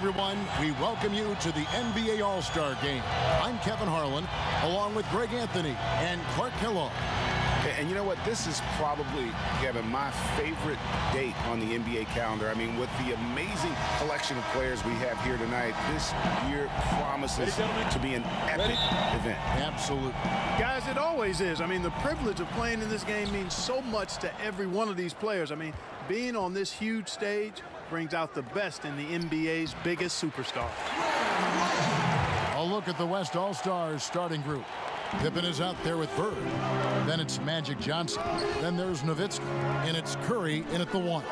everyone. We welcome you to the NBA All-Star Game. I'm Kevin Harlan, along with Greg Anthony and Clark Kellogg. And you know what? This is probably, Kevin, my favorite date on the NBA calendar. I mean, with the amazing collection of players we have here tonight, this year promises to be an epic event. Absolutely. Guys, it always is. I mean, the privilege of playing in this game means so much to every one of these players. I mean, being on this huge stage brings out the best in the NBA's biggest superstars. A look at the West All-Stars starting group. Pippen is out there with Bird. Then it's Magic Johnson. Then there's Nowitzki. And it's Curry in at the 1.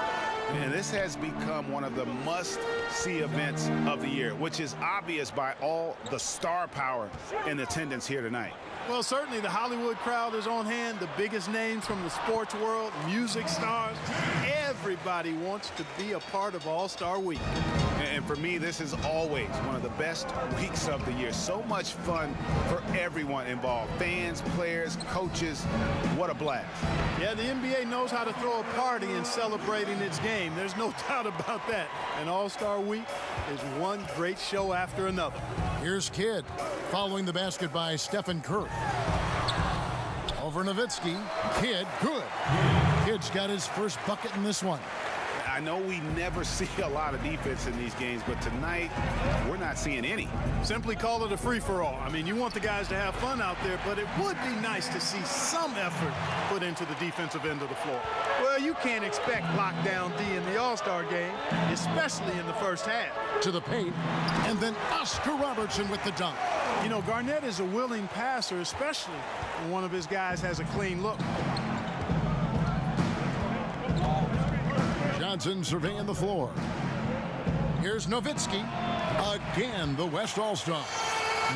And this has become one of the must-see events of the year, which is obvious by all the star power in attendance here tonight. Well, certainly the Hollywood crowd is on hand, the biggest names from the sports world, music stars. Everybody wants to be a part of All-Star Week. And for me, this is always one of the best weeks of the year. So much fun for everyone involved. Fans, players, coaches. What a blast. Yeah, the NBA knows how to throw a party in celebrating its game. There's no doubt about that. And All-Star Week is one great show after another. Here's Kidd, following the basket by Stephen Curry. Over Nowitzki. Kidd, good. Kidd's got his first bucket in this one. I know we never see a lot of defense in these games, but tonight we're not seeing any. Simply call it a free-for-all. I mean, you want the guys to have fun out there, but it would be nice to see some effort put into the defensive end of the floor. Well, you can't expect lockdown D in the All-Star game, especially in the first half. To the paint, and then Oscar Robertson with the dunk. You know, Garnett is a willing passer, especially when one of his guys has a clean look. Johnson surveying the floor. Here's Nowitzki. Again, the West All-Star.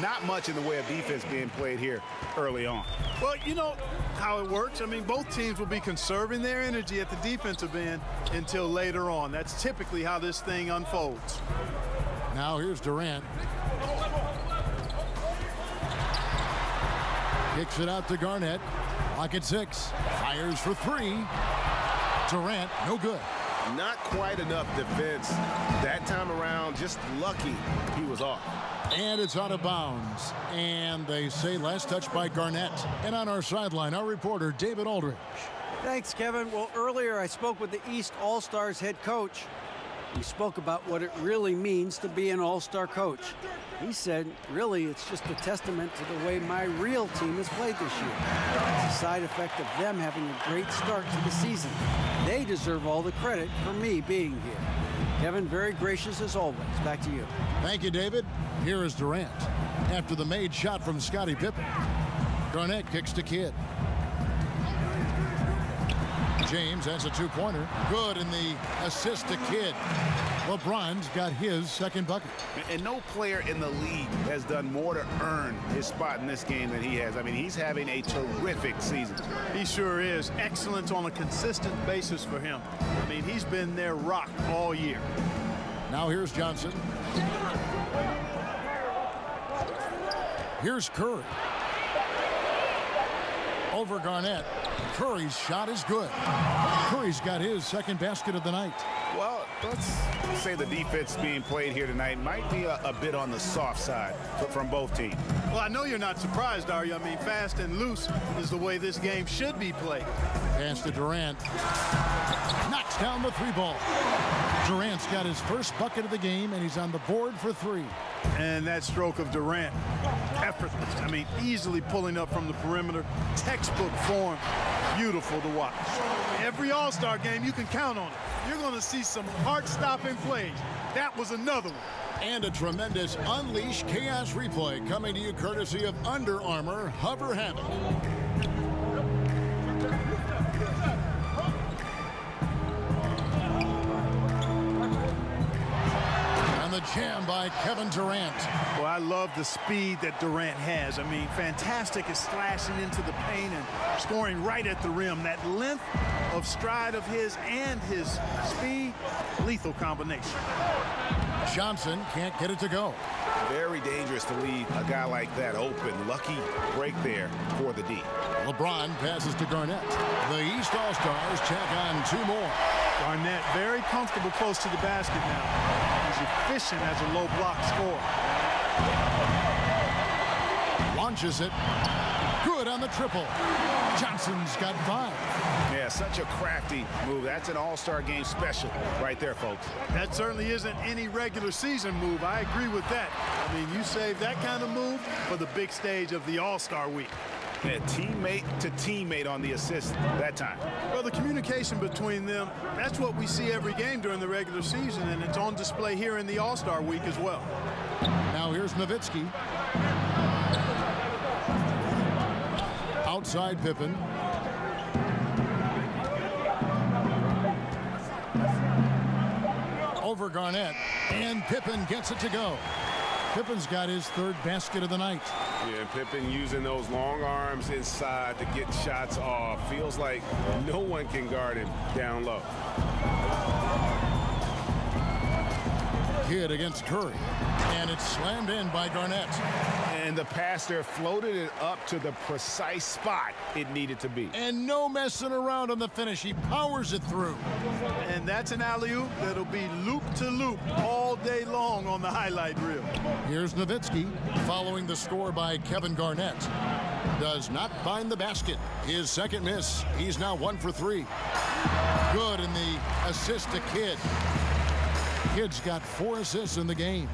Not much in the way of defense being played here early on. Well, you know how it works. I mean, both teams will be conserving their energy at the defensive end until later on. That's typically how this thing unfolds. Now here's Durant. Kicks it out to Garnett. Clock at 6. Fires for 3. Durant, no good. Not quite enough defense that time around. Just lucky he was off. And it's out of bounds. And they say last touch by Garnett. And on our sideline, our reporter, David Aldridge. Thanks, Kevin. Well, earlier I spoke with the East All-Stars head coach. We spoke about what it really means to be an All-Star coach. He said, really, it's just a testament to the way my real team has played this year. It's a side effect of them having a great start to the season. They deserve all the credit for me being here. Kevin, very gracious as always. Back to you. Thank you, David. Here is Durant. After the made shot from Scottie Pippen. Garnett kicks to Kidd. James has a two-pointer. Good in the assist to Kidd. LeBron's got his second bucket. And no player in the league has done more to earn his spot in this game than he has. I mean, he's having a terrific season. He sure is. Excellence on a consistent basis for him. I mean, he's been their rock all year. Now here's Johnson. Here's Curry. Over Garnett. Curry's shot is good. Curry's got his second basket of the night. Well, let's say the defense being played here tonight might be a bit on the soft side from both teams. Well, I know you're not surprised, are you? I mean, fast and loose is the way this game should be played. Pass to Durant. Knocks down the 3-ball. Durant's got his first bucket of the game, and he's on the board for 3. And that stroke of Durant, effortless. I mean, easily pulling up from the perimeter. Textbook form. Beautiful to watch. Every All-Star game, you can count on it. You're going to see some heart-stopping plays. That was another one. And a tremendous Unleash Chaos replay coming to you courtesy of Under Armour Hover Havoc. And the jam by Kevin Durant. Well, I love the speed that Durant has. I mean, fantastic at slashing into the paint and scoring right at the rim. That length of stride of his and his speed, lethal combination. Johnson can't get it to go. Very dangerous to leave a guy like that open. Lucky break there for the D. LeBron passes to Garnett. The East All-Stars check on 2 more. Garnett very comfortable close to the basket now. as efficient as a low block scorer. Launches it. Good on the triple. Johnson's got 5. Yeah, such a crafty move. That's an all-star game special right there, folks. That certainly isn't any regular season move. I agree with that. I mean, you save that kind of move for the big stage of the All-Star week. Yeah, teammate to teammate on the assist that time. Well, the communication between them, that's what we see every game during the regular season, and it's on display here in the All-Star week as well. Now here's Nowitzki. Outside Pippen. Over Garnett, and Pippen gets it to go. Pippen's got his 3rd basket of the night. Yeah, Pippen using those long arms inside to get shots off. Feels like no one can guard him down low. Kidd against Curry, and it's slammed in by Garnett. And the passer floated it up to the precise spot it needed to be. And no messing around on the finish. He powers it through. And that's an alley-oop that'll be loop-to-loop all day long on the highlight reel. Here's Nowitzki following the score by Kevin Garnett. Does not find the basket. His 2nd miss. He's now 1 for 3. Good in the assist to Kidd. Kidd's got 4 assists in the game.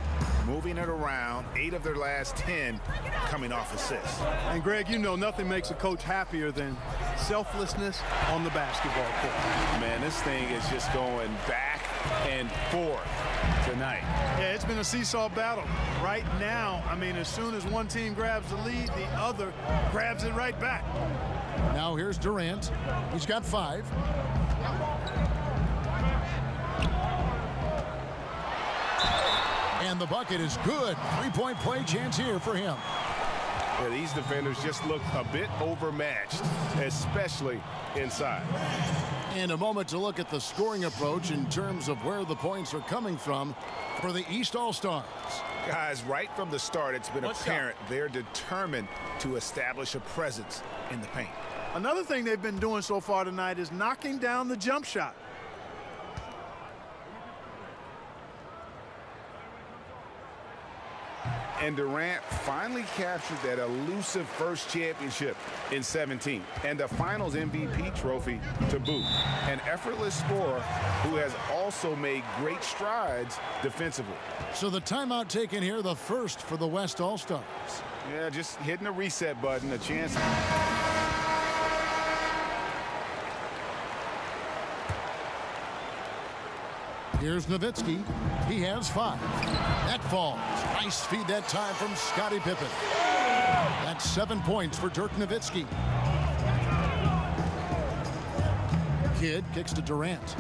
Moving it around, 8 of their last 10 coming off assists. And Greg, you know nothing makes a coach happier than selflessness on the basketball court. Man, this thing is just going back and forth tonight. Yeah, it's been a seesaw battle. Right now, I mean, as soon as one team grabs the lead, the other grabs it right back. Now here's Durant. He's got 5. And the bucket is good. 3-point play chance here for him. Yeah, these defenders just look a bit overmatched, especially inside. And a moment to look at the scoring approach in terms of where the points are coming from for the East All-Stars. Guys, right from the start, it's been apparent they're determined to establish a presence in the paint. Another thing they've been doing so far tonight is knocking down the jump shot. And Durant finally captured that elusive first championship in 17 and the finals MVP trophy to boot. An effortless scorer who has also made great strides defensively. So the timeout taken here, the first for the West All-Stars. Yeah, just hitting the reset button, a chance. Here's Nowitzki. He has 5. That falls. Nice feed that time from Scottie Pippen. That's 7 points for Dirk Nowitzki. Kidd kicks to Durant.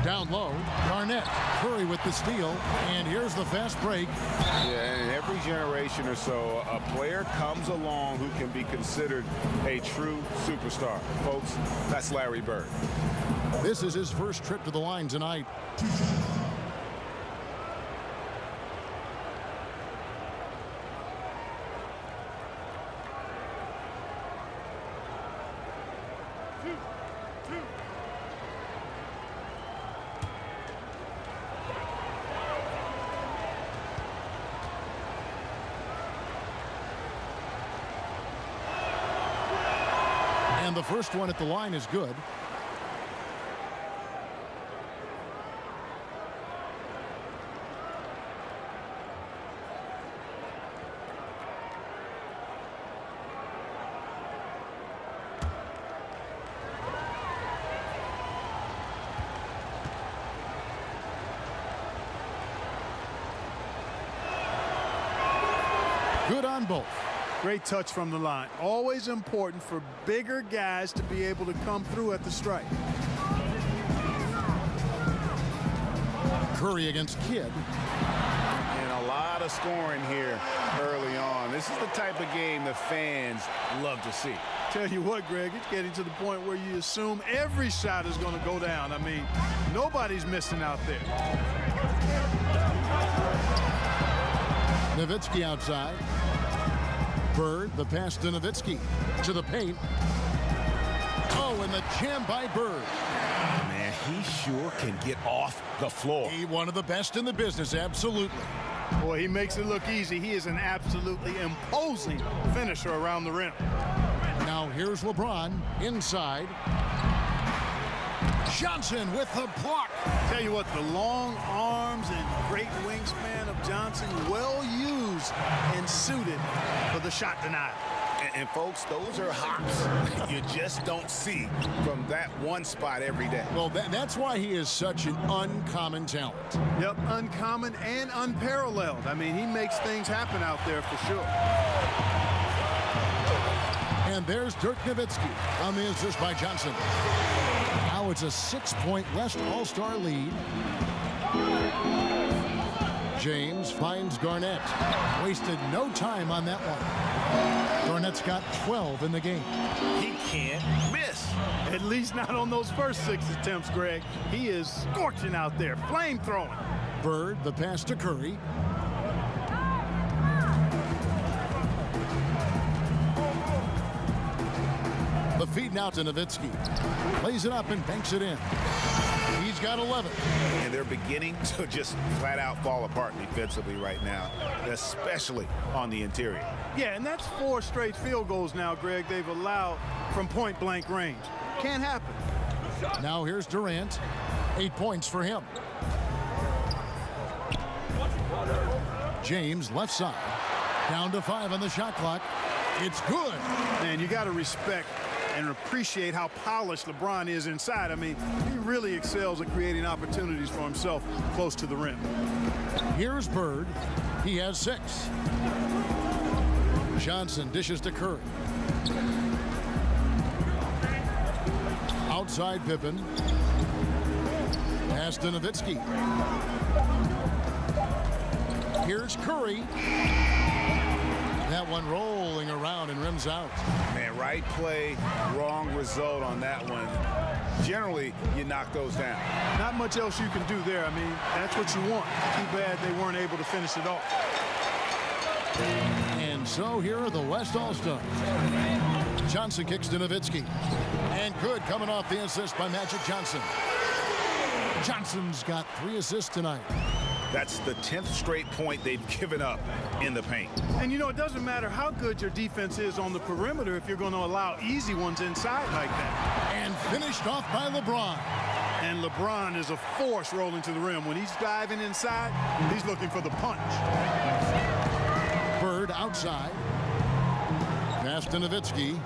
Down low, Garnett. Curry with the steal. And here's the fast break. Yeah, in every generation or so, a player comes along who can be considered a true superstar. Folks, that's Larry Bird. This is his first trip to the line tonight. And the first one at the line is good. Good on both. Great touch from the line. Always important for bigger guys to be able to come through at the strike. Curry against Kidd. And a lot of scoring here early on. This is the type of game the fans love to see. Tell you what, Greg, it's getting to the point where you assume every shot is going to go down. I mean, nobody's missing out there. Nowitzki outside. Bird, the pass to Nowitzki. To the paint. Oh, and the jam by Bird. Man, he sure can get off the floor. He one of the best in the business, absolutely. Boy, he makes it look easy. He is an absolutely imposing finisher around the rim. Now here's LeBron inside. Johnson with the block. Tell you what, the long arms and great wingspan of Johnson, well used and suited for the shot denial. And folks, those are hops you just don't see from that one spot every day. Well, that's why he is such an uncommon talent. Yep, uncommon and unparalleled. I mean, he makes things happen out there for sure. And there's Dirk Nowitzki on the assist by Johnson. Now it's a 6-point West All-Star lead. James finds Garnett. Wasted no time on that one. Garnett's got 12 in the game. He can't miss. At least not on those first 6 attempts, Greg. He is scorching out there, flame-throwing. Bird, the pass to Curry. The feed now to Nowitzki. Plays it up and banks it in. He's got 11. And they're beginning to just flat out fall apart defensively right now, especially on the interior. Yeah, and that's 4 straight field goals now, Greg, they've allowed from point-blank range. Can't happen. Now here's Durant. 8 points for him. James left side. Down to 5 on the shot clock. It's good. Man, you got to respect and appreciate how polished LeBron is inside. I mean, he really excels at creating opportunities for himself close to the rim. Here's Bird. He has 6. Johnson dishes to Curry. Outside Pippen. Pass to Nowitzki. Here's Curry. That one rolling around and rims out. Man, right play, wrong result on that one. Generally, you knock those down. Not much else you can do there. I mean, that's what you want. Too bad they weren't able to finish it off. And so here are the West All-Stars. Johnson kicks to Nowitzki. And good, coming off the assist by Magic Johnson. Johnson's got 3 assists tonight. That's the 10th straight point they've given up in the paint. And you know, it doesn't matter how good your defense is on the perimeter if you're going to allow easy ones inside like that. And finished off by LeBron. And LeBron is a force rolling to the rim. When he's diving inside, he's looking for the punch. Bird outside. Pass to Nowitzki.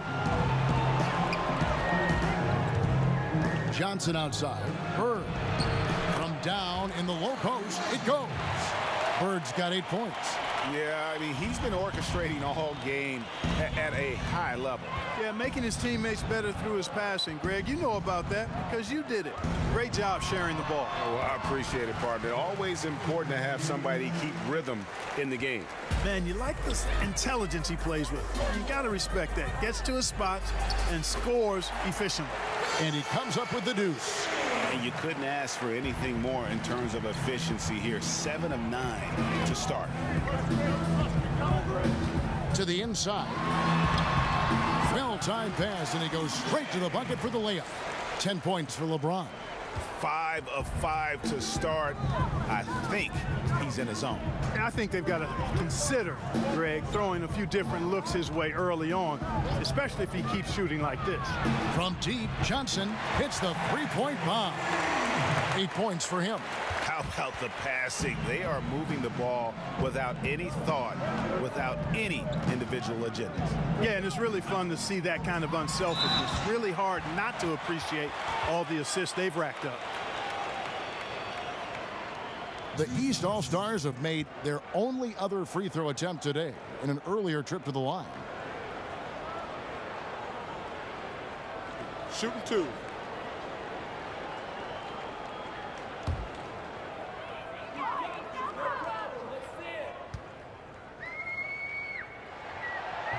Johnson outside. Bird. From down in the low post, it goes. Bird's got 8 points. Yeah, I mean, he's been orchestrating all game at a high level. Yeah, making his teammates better through his passing. Greg, you know about that because you did it. Great job sharing the ball. Oh, well, I appreciate it, partner. Always important to have somebody keep rhythm in the game. Man, you like the intelligence he plays with. You got to respect that. Gets to his spots and scores efficiently. And he comes up with the deuce. And you couldn't ask for anything more in terms of efficiency here. 7 of 9 to start. To the inside. Well-timed pass, and he goes straight to the bucket for the layup. 10 points for LeBron. 5 of 5 to start. I think he's in his zone. And I think they've got to consider, Greg, throwing a few different looks his way early on, especially if he keeps shooting like this. From deep, Johnson hits the 3-point bomb. 8 points for him. How about the passing? They are moving the ball without any thought, without any individual agendas. Yeah, and it's really fun to see that kind of unselfishness. Really hard not to appreciate all the assists they've racked up. The East All-Stars have made their only other free throw attempt today in an earlier trip to the line. Shooting 2.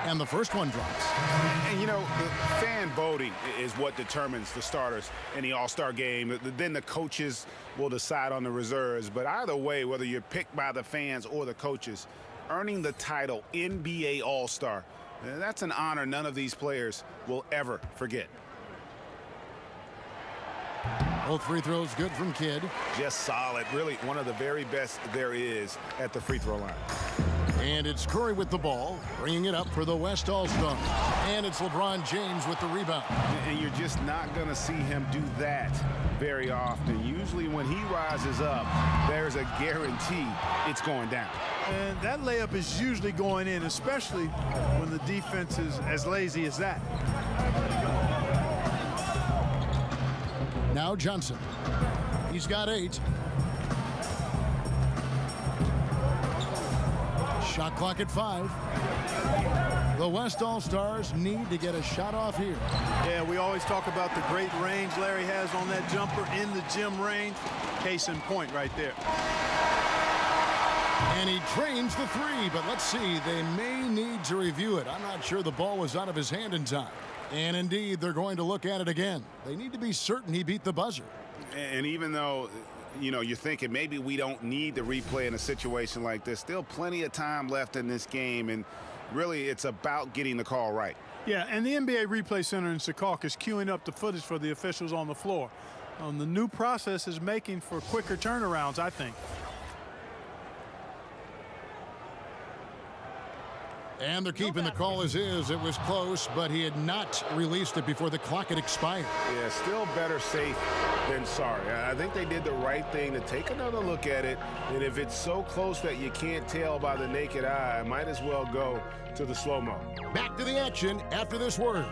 And the first one drops. And, you know, the fan voting is what determines the starters in the All-Star game. Then the coaches will decide on the reserves. But either way, whether you're picked by the fans or the coaches, earning the title NBA All-Star, that's an honor none of these players will ever forget. Both free throws good from Kidd. Just solid. Really one of the very best there is at the free throw line. And it's Curry with the ball, bringing it up for the West All-Stars. And it's LeBron James with the rebound. And you're just not going to see him do that very often. Usually when he rises up, there's a guarantee it's going down. And that layup is usually going in, especially when the defense is as lazy as that. Now Johnson. He's got 8. Shot clock at 5. The West All-Stars need to get a shot off here. Yeah, we always talk about the great range Larry has on that jumper in the gym range. Case in point right there. And he trains the 3, but let's see, they may need to review it. I'm not sure the ball was out of his hand in time. And indeed, they're going to look at it again. They need to be certain he beat the buzzer. And even though, you know, you're thinking maybe we don't need the replay in a situation like this, still plenty of time left in this game, and really it's about getting the call right. Yeah, and the NBA Replay Center in Secaucus is queuing up the footage for the officials on the floor. The new process is making for quicker turnarounds, I think. And they're keeping the call as is. It was close, but he had not released it before the clock had expired. Yeah, still better safe than sorry. I think they did the right thing to take another look at it. And if it's so close that you can't tell by the naked eye, might as well go to the slow-mo. Back to the action after this word.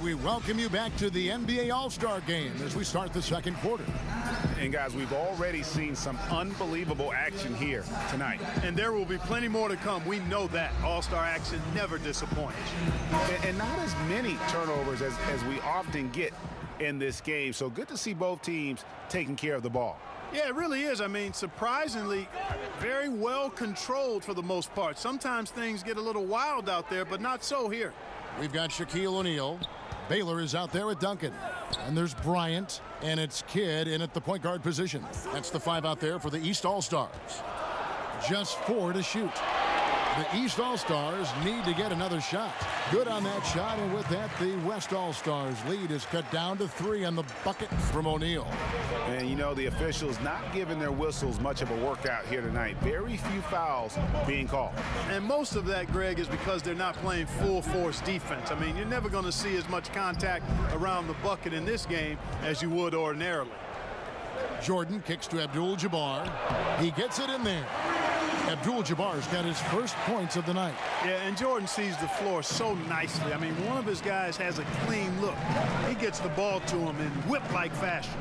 We welcome you back to the NBA All-Star Game as we start the second quarter. And guys, we've already seen some unbelievable action here tonight. And there will be plenty more to come. We know that. All-Star action never disappoints. And not as many turnovers as we often get in this game. So good to see both teams taking care of the ball. Yeah, it really is. I mean, surprisingly, very well controlled for the most part. Sometimes things get a little wild out there, but not so here. We've got Shaquille O'Neal. Baylor is out there with Duncan. And there's Bryant, and it's Kidd in at the point guard position. That's the 5 out there for the East All-Stars. Just 4 to shoot. The East All-Stars need to get another shot. Good on that shot, and with that, the West All-Stars lead is cut down to 3 on the bucket from O'Neal. And, you know, the officials not giving their whistles much of a workout here tonight. Very few fouls being called. And most of that, Greg, is because they're not playing full-force defense. I mean, you're never going to see as much contact around the bucket in this game as you would ordinarily. Jordan kicks to Abdul-Jabbar. He gets it in there. Abdul-Jabbar's got his first points of the night. Yeah, and Jordan sees the floor so nicely. I mean, one of his guys has a clean look. He gets the ball to him in whip-like fashion.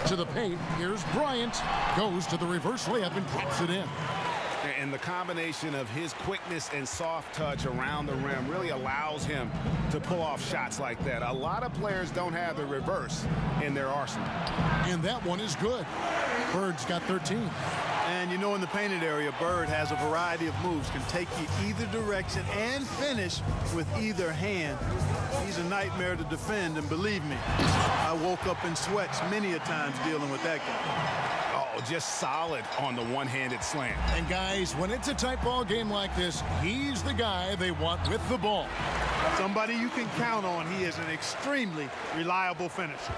To the paint, here's Bryant. Goes to the reverse layup and drops it in. And the combination of his quickness and soft touch around the rim really allows him to pull off shots like that. A lot of players don't have the reverse in their arsenal. And that one is good. Bird's got 13. And you know, in the painted area, Bird has a variety of moves, can take you either direction and finish with either hand. He's a nightmare to defend, and believe me, I woke up in sweats many a times dealing with that guy. Oh, just solid on the one-handed slam. And guys, when it's a tight ball game like this, he's the guy they want with the ball. Somebody you can count on. He is an extremely reliable finisher.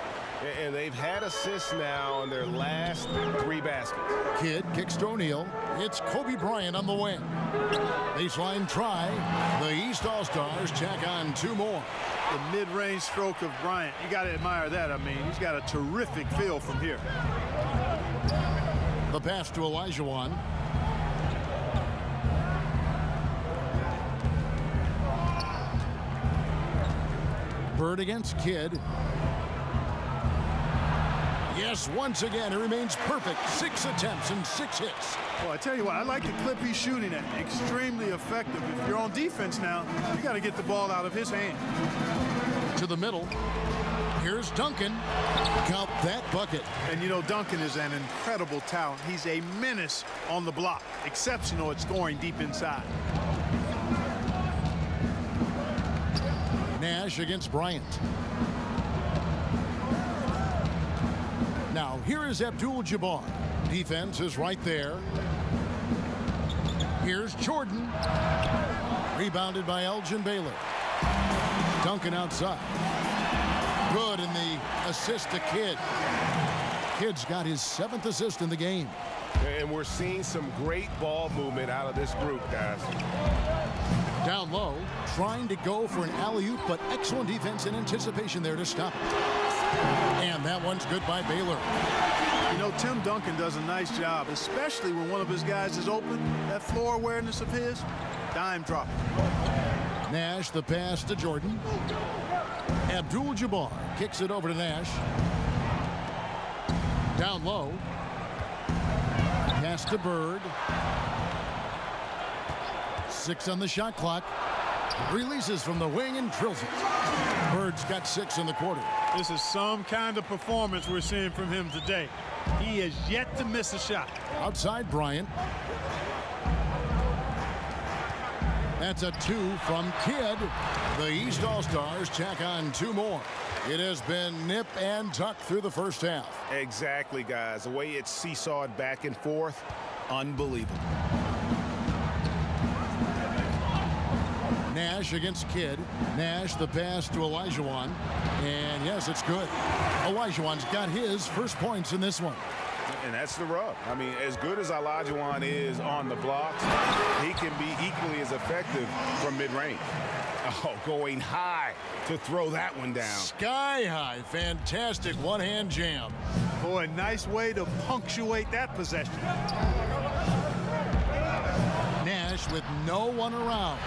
And they've had assists now in their last 3 baskets. Kidd kicks to O'Neal. It's Kobe Bryant on the wing. Baseline try. The East All-Stars tack on 2 more. The mid-range stroke of Bryant, you got to admire that. I mean, he's got a terrific feel from here. The pass to Olajuwon. Bird against Kidd. Yes, once again, it remains perfect. 6 attempts and 6 hits. Well, I tell you what, I like the clip he's shooting at. Extremely effective. If you're on defense now, you got to get the ball out of his hand. To the middle. Here's Duncan. Count that bucket. And, you know, Duncan is an incredible talent. He's a menace on the block. Exceptional at scoring deep inside. Nash against Bryant. Now here is Abdul-Jabbar. Defense is right there. Here's Jordan. Rebounded by Elgin Baylor. Duncan outside. Good in the assist to Kidd. Kidd's got his 7th assist in the game. And we're seeing some great ball movement out of this group, guys. Down low, trying to go for an alley-oop, but excellent defense and anticipation there to stop it. And that one's good by Baylor. You know, Tim Duncan does a nice job, especially when one of his guys is open. That floor awareness of his, dime drop. Nash, the pass to Jordan. Abdul-Jabbar kicks it over to Nash. Down low. Pass to Bird. 6 on the shot clock. Releases from the wing and drills it. Bird's got 6 in the quarter. This is some kind of performance we're seeing from him today. He has yet to miss a shot. Outside Bryant. That's a 2 from Kidd. The East All-Stars tack on 2 more. It has been nip and tuck through the first half. Exactly, guys. The way it's seesawed back and forth, unbelievable. Nash against Kidd. Nash, the pass to Olajuwon. And yes, it's good. Olajuwon's got his first points in this one. And that's the rub. I mean, as good as Olajuwon is on the blocks, he can be equally as effective from mid-range. Oh, going high to throw that one down. Sky high. Fantastic one-hand jam. Boy, nice way to punctuate that possession. Nash with no one around.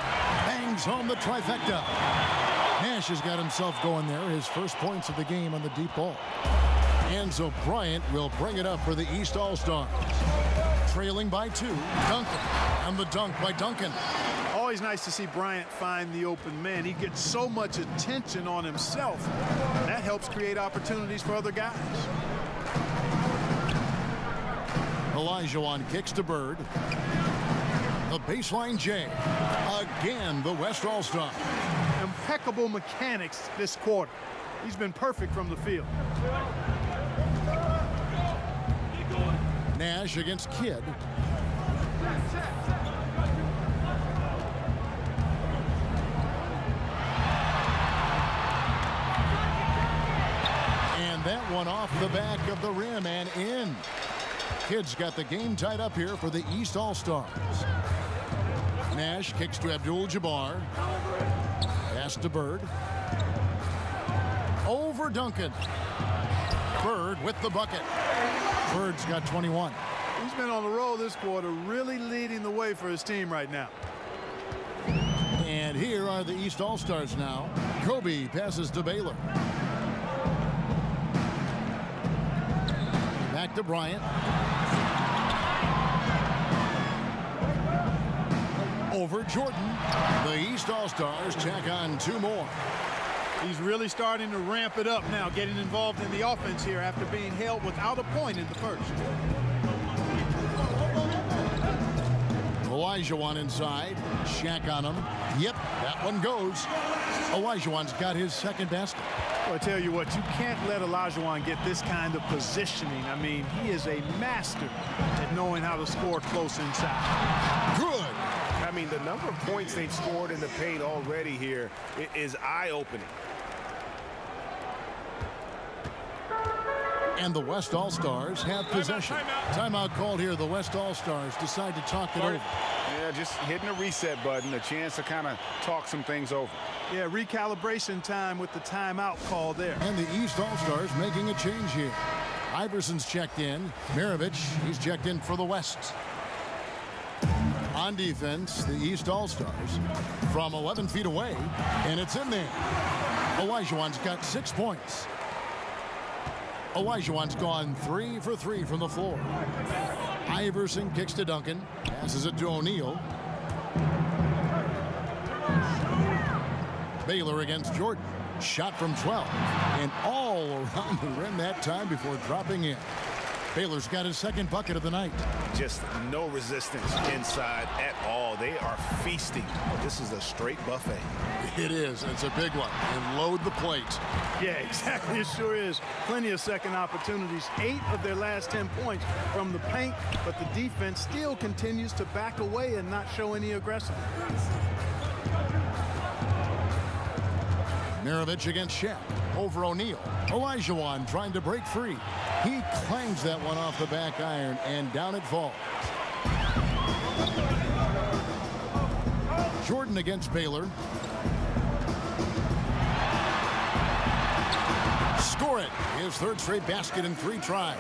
Bangs home the trifecta. Nash has got himself going there. His first points of the game on the deep ball. And so Bryant will bring it up for the East All-Stars. Trailing by 2. Duncan. And the dunk by Duncan. Always nice to see Bryant find the open man. He gets so much attention on himself. That helps create opportunities for other guys. Olajuwon kicks to Bird. The baseline J. Again, the West All-Star. Impeccable mechanics this quarter. He's been perfect from the field. Nash against Kidd. And that one off the back of the rim and in. Kidd's got the game tied up here for the East All-Stars. Nash kicks to Abdul-Jabbar. Pass to Bird. Over Duncan. Bird with the bucket. Bird's got 21. He's been on the roll this quarter, really leading the way for his team right now. And here are the East All-Stars now. Kobe passes to Baylor. Back to Bryant. Over Jordan. The East All-Stars tack on 2 more. He's really starting to ramp it up now, getting involved in the offense here after being held without a point in the first. Olajuwon inside. Schadt on him. Yep, that one goes. Olajuwon's got his second basket. Well, I tell you what, you can't let Olajuwon get this kind of positioning. I mean, he is a master at knowing how to score close inside. Good. I mean, the number of points they've scored in the paint already here is eye-opening. And the West All-Stars have possession. Timeout called here. The West All-Stars decide to talk it over. Yeah, just hitting the reset button, a chance to kind of talk some things over. Yeah, recalibration time with the timeout call there. And the East All-Stars making a change here. Iverson's checked in. Mirovic, he's checked in for the West. On defense, the East All-Stars from 11 feet away, and it's in there. Olajuwon's got 6 points. Olajuwon's gone 3 for 3 from the floor. Iverson kicks to Duncan, passes it to O'Neal. Baylor against Jordan. Shot from 12, and all around the rim that time before dropping in. Baylor's got his second bucket of the night. Just no resistance inside at all. They are feasting. This is a straight buffet. It is. It's a big one. And load the plate. Yeah, exactly. It sure is. Plenty of second opportunities. 8 of their last 10 points from the paint, but the defense still continues to back away and not show any aggressiveness. Maravich against Schadt. Over O'Neal. Olajuwon trying to break free. He clangs that one off the back iron, and down it falls. Jordan against Baylor. Score it. His third straight basket in 3 tries.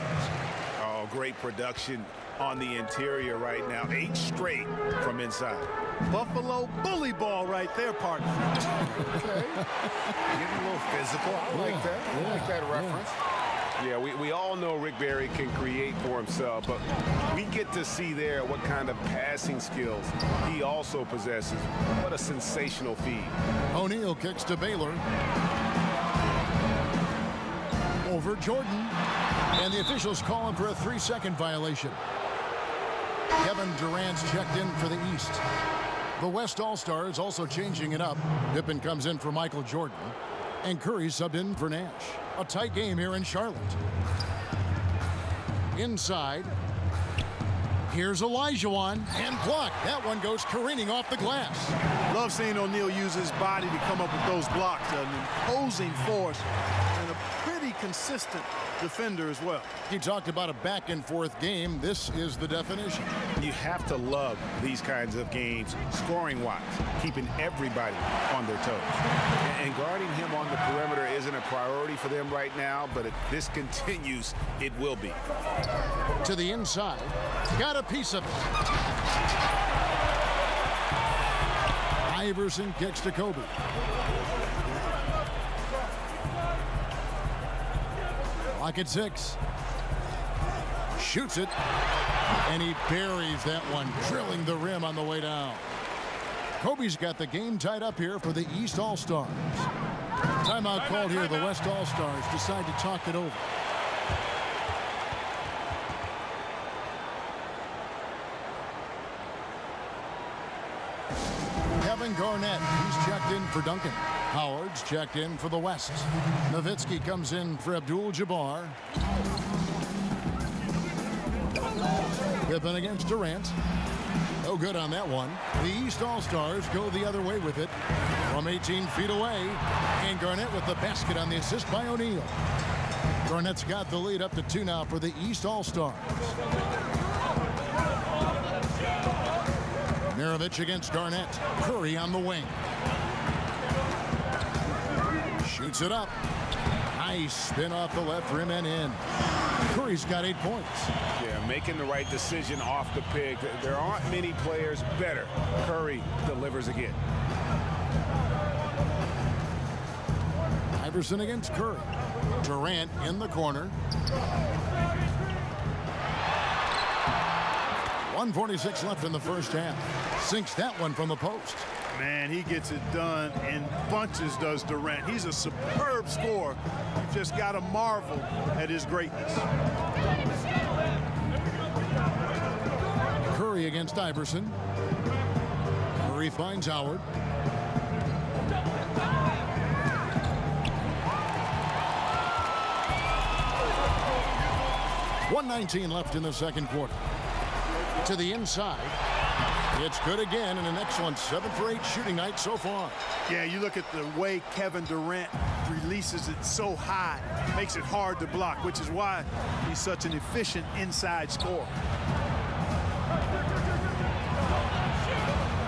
Oh, great production on the interior right now. 8 straight from inside. Buffalo bully ball right there, partner. Okay. Getting a little physical. I like that. I like that reference. Yeah, we all know Rick Barry can create for himself, but we get to see there what kind of passing skills he also possesses. What a sensational feed. O'Neal kicks to Baylor. Over Jordan. And the officials call him for a 3-second violation. Kevin Durant's checked in for the East. The West All-Stars also changing it up. Pippen comes in for Michael Jordan. And Curry subbed in for Nash. A tight game here in Charlotte. Inside. Here's Olajuwon. And blocked. That one goes careening off the glass. Love seeing O'Neal use his body to come up with those blocks. An imposing force and a pretty consistent defender as well. He talked about a back-and-forth game. This is the definition. You have to love these kinds of games, scoring-wise, keeping everybody on their toes. And guarding him on the perimeter isn't a priority for them right now, but if this continues, it will be. To the inside. Got a piece of it. Iverson kicks to Kobe. Lock at 6. Shoots it. And he buries that one, drilling the rim on the way down. Kobe's got the game tied up here for the East All-Stars. Timeout called here. The West All-Stars decide to talk it over. Kevin Garnett, he's checked in for Duncan. Howard's checked in for the West. Nowitzki comes in for Abdul-Jabbar. Pippen against Durant. No good on that one. The East All-Stars go the other way with it from 18 feet away. And Garnett with the basket on the assist by O'Neal. Garnett's got the lead up to 2 now for the East All-Stars. Maravich against Garnett. Curry on the wing. Shoots it up. Nice spin off the left rim and in. Curry's got 8 points. Yeah, making the right decision off the pick. There aren't many players better. Curry delivers again. Iverson against Curry. Durant in the corner. 1:46 left in the first half. Sinks that one from the post. Man, he gets it done in bunches, does Durant. He's a superb scorer. You've just got to marvel at his greatness. Curry against Iverson. Curry finds Howard. .119 left in the second quarter. To the inside. It's good again, and an excellent 7 for 8 shooting night so far. Yeah, you look at the way Kevin Durant releases it so high, makes it hard to block, which is why he's such an efficient inside scorer.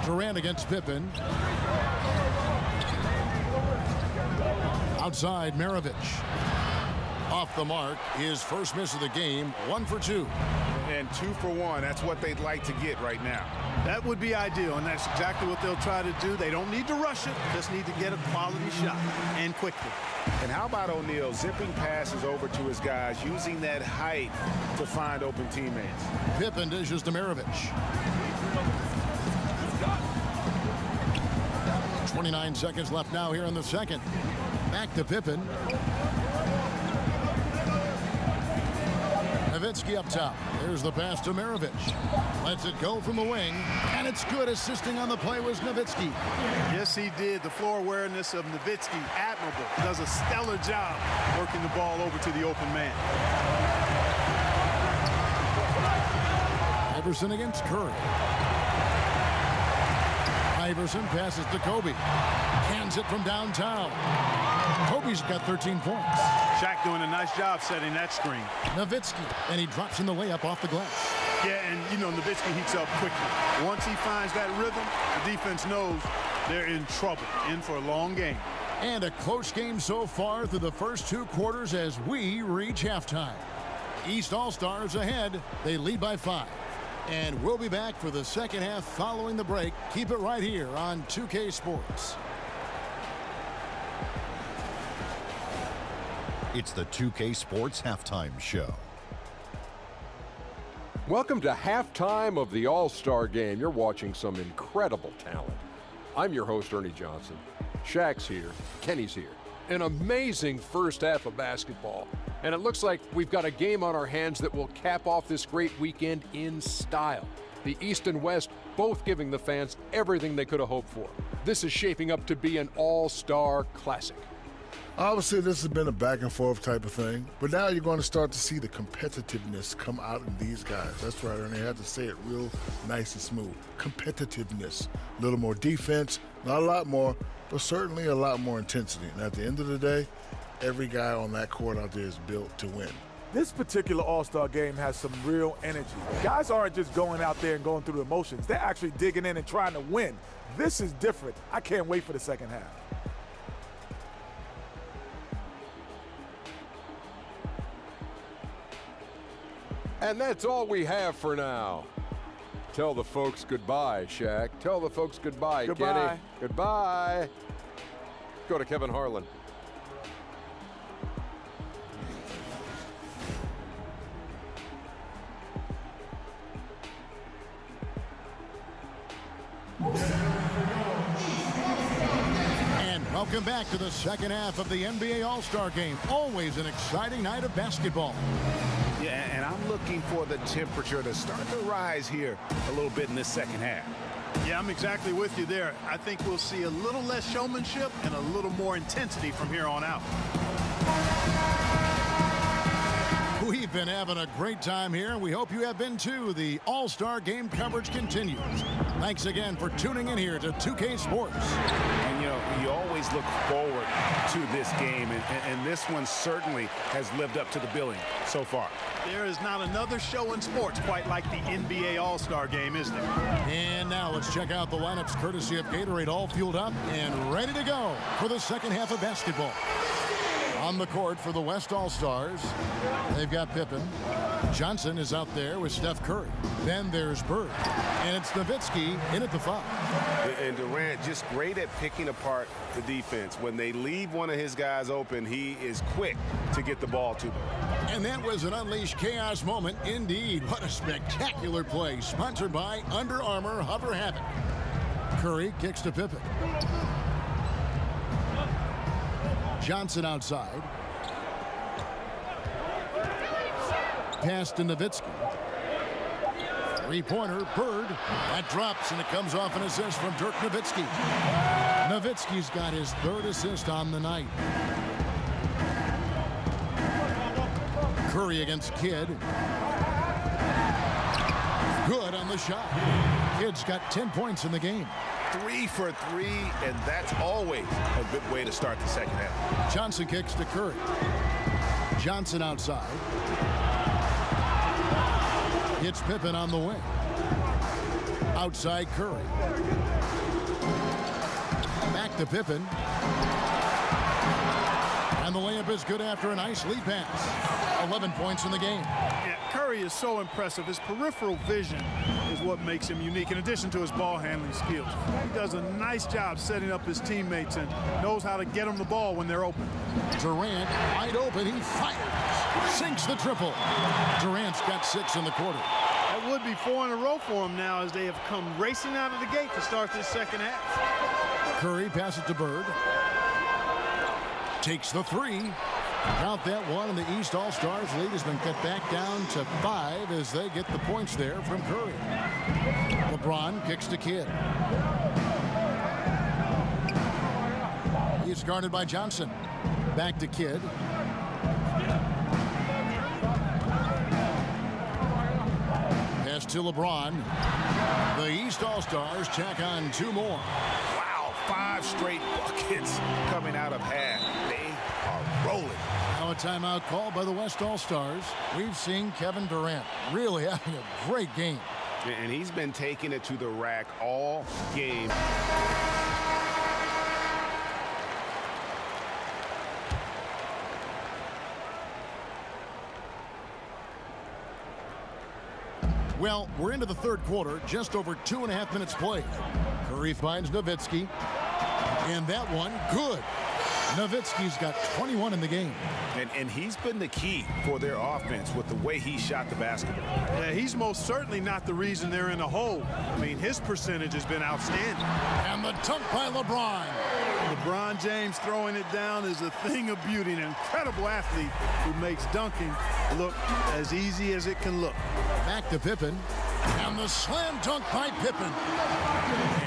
Durant against Pippen. Outside, Maravich. Off the mark, his first miss of the game, 1 for 2. And 2 for 1. That's what they'd like to get right now. That would be ideal, and that's exactly what they'll try to do. They don't need to rush it, just need to get a quality shot, and quickly. And how about O'Neal zipping passes over to his guys, using that height to find open teammates. Pippen dishes to Maravich. 29 seconds left now here in the second. Back to Pippen. Nowitzki up top. There's the pass to Maravich. Lets it go from the wing, and it's good. Assisting on the play was Nowitzki. Yes, he did. The floor awareness of Nowitzki, admirable. Does a stellar job working the ball over to the open man. Iverson against Curry. Iverson passes to Kobe. Hands it from downtown. Kobe's got 13 points. Schadt doing a nice job setting that screen. Nowitzki, and he drops in the layup off the glass. Yeah, and you know, Nowitzki heats up quickly. Once he finds that rhythm, the defense knows they're in trouble, in for a long game. And a close game so far through the first 2 quarters as we reach halftime. East All-Stars ahead. They lead by 5. And we'll be back for the second half following the break. Keep it right here on 2K Sports. It's the 2K Sports Halftime Show. Welcome to halftime of the All-Star Game. You're watching some incredible talent. I'm your host, Ernie Johnson. Shaq's here. Kenny's here. An amazing first half of basketball. And it looks like we've got a game on our hands that will cap off this great weekend in style. The East and West both giving the fans everything they could have hoped for. This is shaping up to be an all-star classic. Obviously, this has been a back-and-forth type of thing, but now you're going to start to see the competitiveness come out in these guys. That's right, and they had to say it real nice and smooth. Competitiveness. A little more defense, not a lot more, but certainly a lot more intensity. And at the end of the day, every guy on that court out there is built to win. This particular All-Star game has some real energy. Guys aren't just going out there and going through the motions. They're actually digging in and trying to win. This is different. I can't wait for the second half. And that's all we have for now. Tell the folks goodbye, Shaq. Tell the folks goodbye, Goodbye. Kenny. Goodbye. Go to Kevin Harlan. And welcome back to the second half of the NBA All-Star Game. Always an exciting night of basketball. Yeah, and I'm looking for the temperature to start to rise here a little bit in this second half. Yeah, I'm exactly with you there. I think we'll see a little less showmanship and a little more intensity from here on out. We've been having a great time here. We hope you have been too. The All-Star Game coverage continues. Thanks again for tuning in here to 2K Sports. And, you know, you always look forward to this game, and this one certainly has lived up to the billing so far. There is not another show in sports quite like the NBA All-Star Game, is there? And now let's check out the lineups courtesy of Gatorade, all fueled up and ready to go for the second half of basketball. On the court for the West All-Stars, they've got Pippen. Johnson is out there with Steph Curry. Then there's Bird. And it's Nowitzki in at the 5. And Durant just great at picking apart the defense. When they leave one of his guys open, he is quick to get the ball to them. And that was an unleashed chaos moment indeed. What a spectacular play. Sponsored by Under Armour Hover Havoc. Curry kicks to Pippen. Johnson outside. Pass to Nowitzki. Three-pointer, Bird. That drops, and it comes off an assist from Dirk Nowitzki. Nowitzki's got his 3rd assist on the night. Curry against Kidd. Good on the shot. Kidd's got 10 points in the game. 3 for 3, and that's always a good way to start the second half. Johnson kicks to Curry. Johnson outside. Hits Pippen on the wing. Outside Curry. Back to Pippen. And the layup is good after a nice lead pass. 11 points in the game. Yeah, Curry is so impressive. His peripheral vision is what makes him unique, in addition to his ball handling skills. He does a nice job setting up his teammates and knows how to get them the ball when they're open. Durant wide open. He fires. Sinks the triple. Durant's got 6 in the quarter. That would be 4 in a row for him now as they have come racing out of the gate to start this second half. Curry passes to Bird. Takes the 3. Count that one, and the East All-Stars lead has been cut back down to 5 as they get the points there from Curry. LeBron kicks to Kidd. He's guarded by Johnson. Back to Kidd. Pass to LeBron. The East All-Stars tack on 2 more. Wow, 5 straight buckets coming out of half. They are rolling. Now a timeout called by the West All-Stars. We've seen Kevin Durant really having a great game. And he's been taking it to the rack all game. Well, we're into the third quarter, just over 2.5 minutes played. Curry finds Nowitzki, and that one, good. Nowitzki's got 21 in the game. And he's been the key for their offense with the way he shot the basketball. Yeah, he's most certainly not the reason they're in the hole. I mean, his percentage has been outstanding. And the dunk by LeBron. LeBron James throwing it down is a thing of beauty. An incredible athlete who makes dunking look as easy as it can look. Back to Pippen. And the slam dunk by Pippen.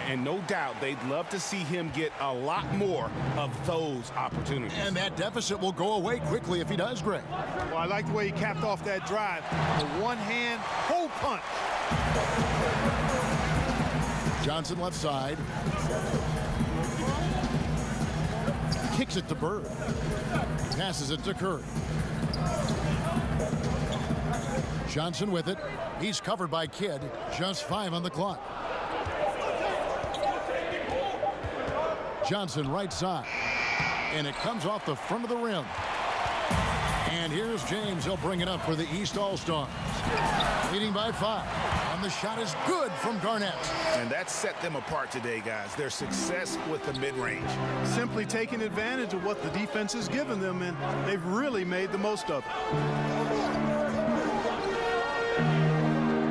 And no doubt they'd love to see him get a lot more of those opportunities. And that deficit will go away quickly if he does, Greg. Well, I like the way he capped off that drive. The one-hand hole punch. Johnson left side. Kicks it to Bird. Passes it to Curry. Johnson with it. He's covered by Kidd. Just 5 on the clock. Johnson right side. And it comes off the front of the rim. And here's James. He'll bring it up for the East All-Stars. Leading by 5. And the shot is good from Garnett. And that set them apart today, guys. Their success with the mid-range. Simply taking advantage of what the defense has given them, and they've really made the most of it.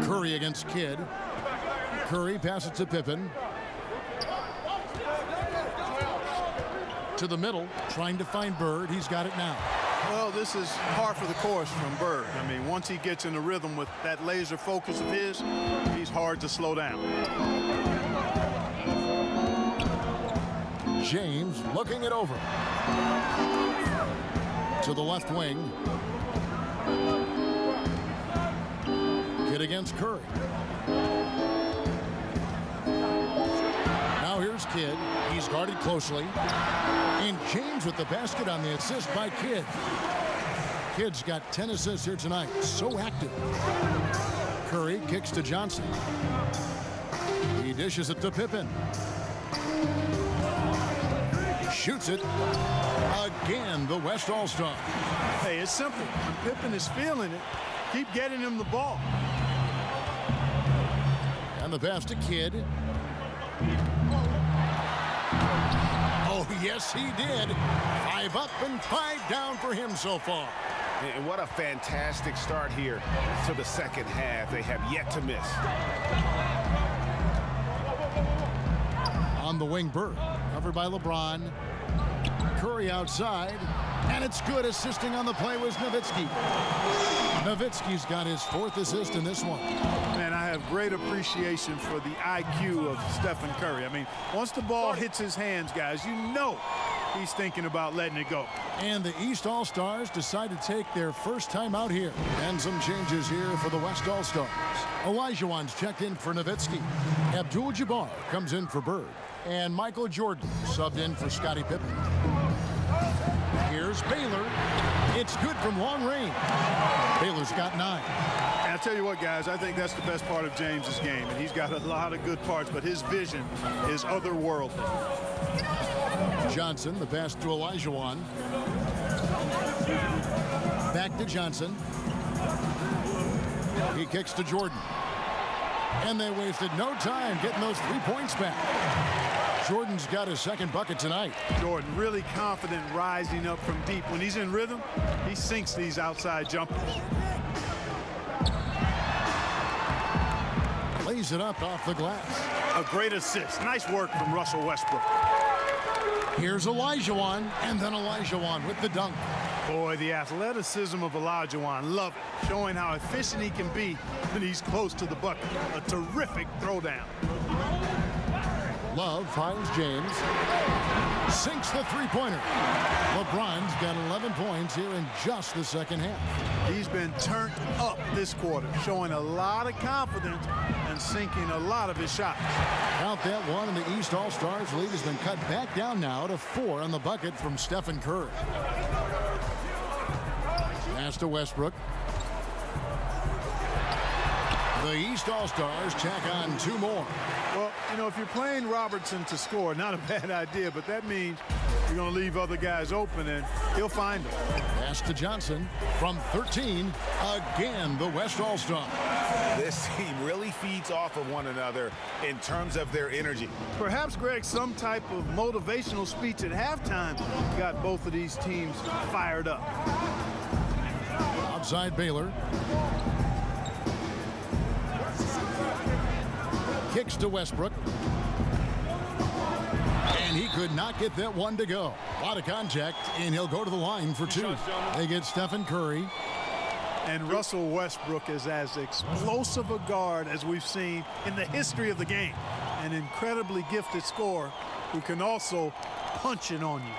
Curry against Kidd. Curry passes to Pippen. To the middle, trying to find Bird. He's got it now. Well, this is par for the course from Bird. I mean, once he gets in the rhythm with that laser focus of his, he's hard to slow down. James looking it over. To the left wing. Kidd against Curry. Now here's Kidd. He's guarded closely. And James with the basket on the assist by Kidd. Kidd's got 10 assists here tonight. So active. Curry kicks to Johnson. He dishes it to Pippen. Shoots it. Again, the West All-Star. Hey, it's simple. When Pippen is feeling it, keep getting him the ball. And the pass to Kidd. Oh, yes, he did. 5 up and 5 down for him so far. And what a fantastic start here to the second half. They have yet to miss. On the wing, Bird. Covered by LeBron. Curry outside. And it's good. Assisting on the play was Nowitzki. Nowitzki's got his 4th assist in this one. Man, I have great appreciation for the IQ of Stephen Curry. I mean, once the ball hits his hands, guys, you know he's thinking about letting it go. And the East All-Stars decide to take their first time out here. And some changes here for the West All-Stars. Olajuwon's checked in for Nowitzki. Abdul-Jabbar comes in for Bird. And Michael Jordan subbed in for Scottie Pippen. Here's Baylor. It's good from long range. Baylor's got 9. And I tell you what, guys, I think that's the best part of James's game. And he's got a lot of good parts, but his vision is otherworldly. Johnson, the pass to Olajuwon. Back to Johnson. He kicks to Jordan. And they wasted no time getting those 3 points back. Jordan's got his 2nd bucket tonight. Jordan really confident rising up from deep. When he's in rhythm, he sinks these outside jumpers. Lays it up off the glass. A great assist. Nice work from Russell Westbrook. Here's Olajuwon, and then Olajuwon with the dunk. Boy, the athleticism of Olajuwon, love it. Showing how efficient he can be when he's close to the bucket. A terrific throwdown. Love finds James. Sinks the three-pointer. LeBron's got 11 points here in just the second half. He's been turned up this quarter, showing a lot of confidence and sinking a lot of his shots. Count that one, and the East All-Stars lead has been cut back down now to 4 on the bucket from Stephen Curry. Pass to Westbrook. The East All-Stars tack on 2 more. Well, you know, if you're playing Robertson to score, not a bad idea, but that means you're going to leave other guys open, and he'll find them. Pass to Johnson from 13. Again, the West All-Star. This team really feeds off of one another in terms of their energy. Perhaps, Greg, some type of motivational speech at halftime got both of these teams fired up. Outside Baylor. Kicks to Westbrook. And he could not get that one to go. A lot of contact, and he'll go to the line for 2. They get Stephen Curry. And Russell Westbrook is as explosive a guard as we've seen in the history of the game. An incredibly gifted scorer who can also punch it on you.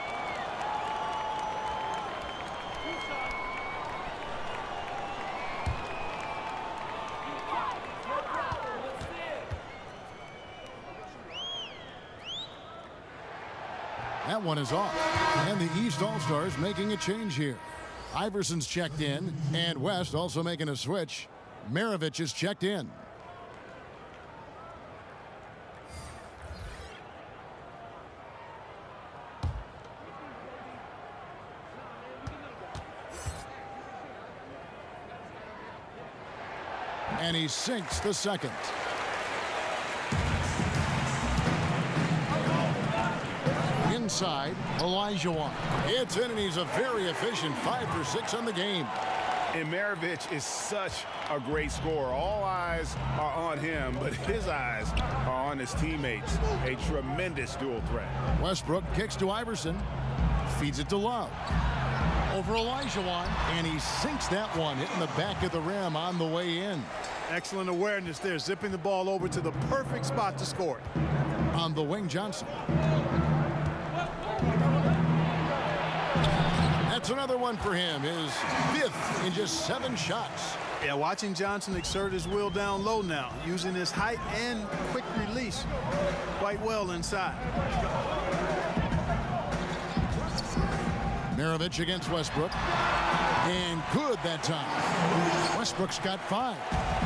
That one is off. And the East All-Stars making a change here. Iverson's checked in, and West also making a switch. Maravich is checked in. And he sinks the second. Inside, Olajuwon. It's in, and he's a very efficient 5 for 6 on the game. And Maravich is such a great scorer. All eyes are on him, but his eyes are on his teammates. A tremendous dual threat. Westbrook kicks to Iverson. Feeds it to Love. Over Olajuwon, and he sinks that one, hitting the back of the rim on the way in. Excellent awareness there, zipping the ball over to the perfect spot to score it. On the wing, Johnson. That's another one for him, his 5th in just 7 shots. Yeah, watching Johnson exert his will down low now, using his height and quick release quite well inside. Maravich against Westbrook. And good that time. Westbrook's got 5.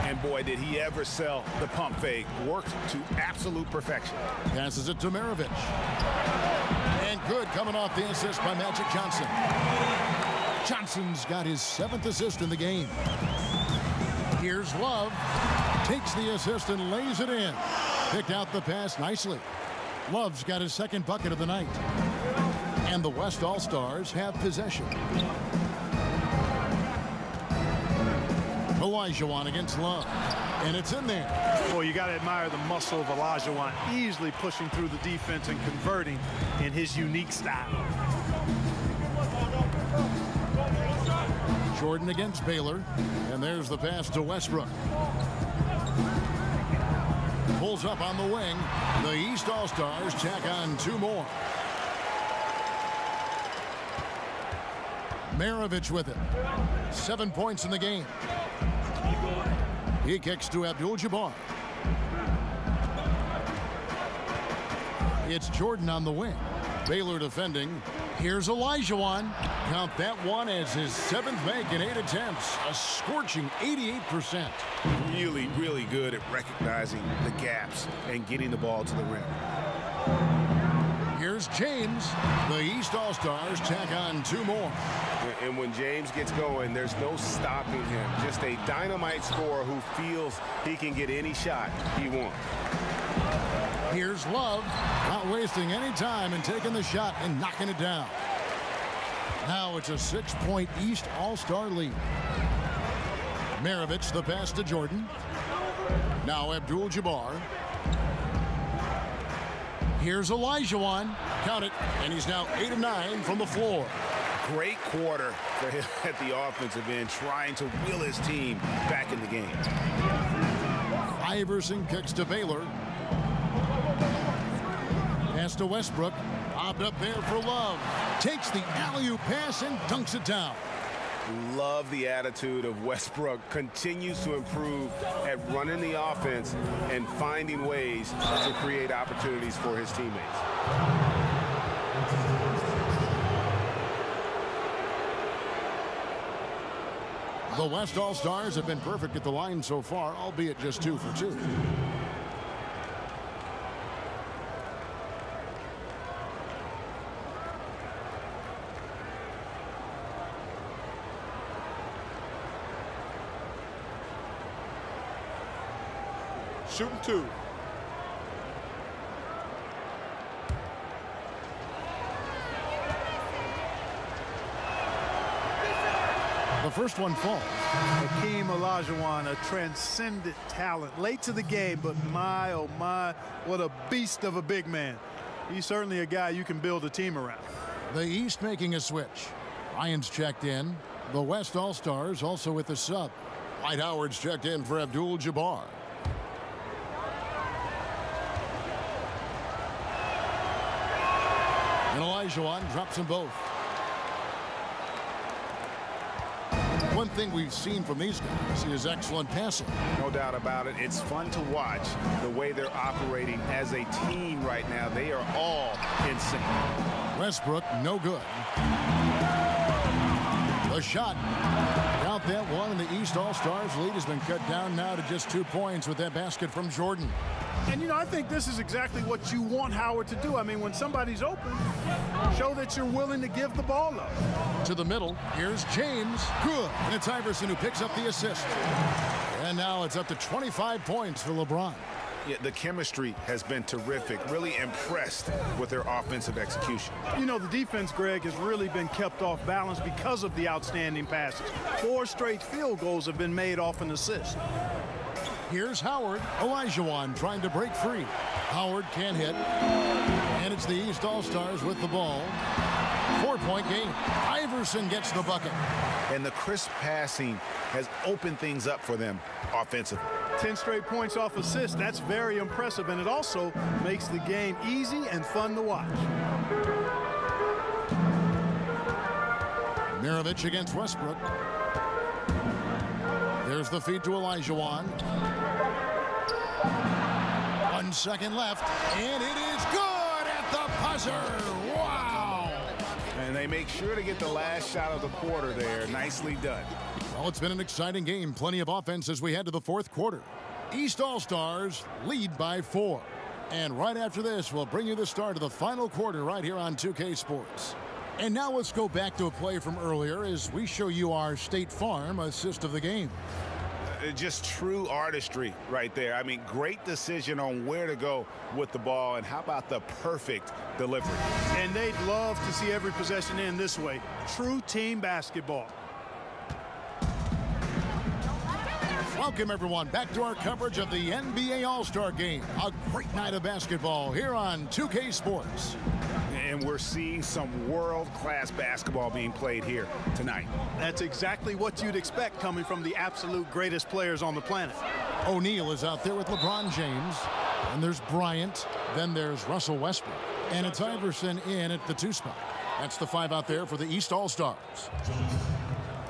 And boy, did he ever sell the pump fake. Worked to absolute perfection. Passes it to Maravich. And good coming off the assist by Magic Johnson. Johnson's got his 7th assist in the game. Here's Love. Takes the assist and lays it in. Picked out the pass nicely. Love's got his 2nd bucket of the night. And the West All-Stars have possession. Olajuwon against Love. And it's in there. Boy, you got to admire the muscle of Olajuwon, easily pushing through the defense and converting in his unique style. Jordan against Baylor. And there's the pass to Westbrook. Pulls up on the wing. The East All-Stars tack on 2 more. Maravich with it. 7 points in the game. He kicks to Abdul-Jabbar. It's Jordan on the wing. Baylor defending. Here's Olajuwon. Count that one as his 7th make in 8 attempts. A scorching 88%. Really, really good at recognizing the gaps and getting the ball to the rim. Here's James. The East All-Stars tack on 2 more. And when James gets going, there's no stopping him. Just a dynamite scorer who feels he can get any shot he wants. Here's Love, not wasting any time and taking the shot and knocking it down. Now it's a 6-point East All-Star lead. Maravich, the pass to Jordan. Now Abdul-Jabbar. Here's Olajuwon. Count it, and he's now 8 of 9 from the floor. Great quarter for him at the offensive end, trying to wheel his team back in the game. Iverson kicks to Baylor. Pass to Westbrook. Lobbed up there for Love. Takes the alley-oop pass and dunks it down. Love the attitude of Westbrook. Continues to improve at running the offense and finding ways to create opportunities for his teammates. The West All-Stars have been perfect at the line so far, albeit just 2 for 2. Shooting 2. The first one falls. Hakeem Olajuwon, a transcendent talent. Late to the game, but my, oh my, what a beast of a big man. He's certainly a guy you can build a team around. The East making a switch. Ryan's checked in. The West All-Stars also with the sub. Dwight Howard's checked in for Abdul-Jabbar. And Olajuwon drops them both. One thing we've seen from these guys is excellent passing. No doubt about it. It's fun to watch the way they're operating as a team right now. They are all in sync. Westbrook, no good. The shot. Count that one, and the East All-Stars lead has been cut down now to just 2 points with that basket from Jordan. And, you know, I think this is exactly what you want Howard to do. I mean, when somebody's open, show that you're willing to give the ball up. To the middle, here's James. Good. And it's Iverson who picks up the assist. And now it's up to 25 points for LeBron. Yeah, the chemistry has been terrific. Really impressed with their offensive execution. You know, the defense, Greg, has really been kept off balance because of the outstanding passes. 4 straight field goals have been made off an assist. Here's Howard. Olajuwon trying to break free. Howard can't hit. And it's the East All-Stars with the ball. 4-point game. Iverson gets the bucket. And the crisp passing has opened things up for them offensively. 10 straight points off assists. That's very impressive, and it also makes the game easy and fun to watch. Mirovic against Westbrook. There's the feed to Olajuwon. 1 second left, and it is good at the buzzer. Wow! And they make sure to get the last shot of the quarter there. Nicely done. Well, it's been an exciting game. Plenty of offense as we head to the 4th quarter. East All-Stars lead by 4. And right after this, we'll bring you the start of the final quarter right here on 2K Sports. And now let's go back to a play from earlier as we show you our State Farm assist of the game. Just true artistry right there. I mean, great decision on where to go with the ball, and how about the perfect delivery? And they'd love to see every possession end this way. True team basketball. Welcome, everyone, back to our coverage of the NBA All-Star Game. A great night of basketball here on 2K Sports. And we're seeing some world-class basketball being played here tonight. That's exactly what you'd expect coming from the absolute greatest players on the planet. O'Neal is out there with LeBron James. And there's Bryant. Then there's Russell Westbrook. And it's Iverson in at the 2 spot. That's the 5 out there for the East All-Stars.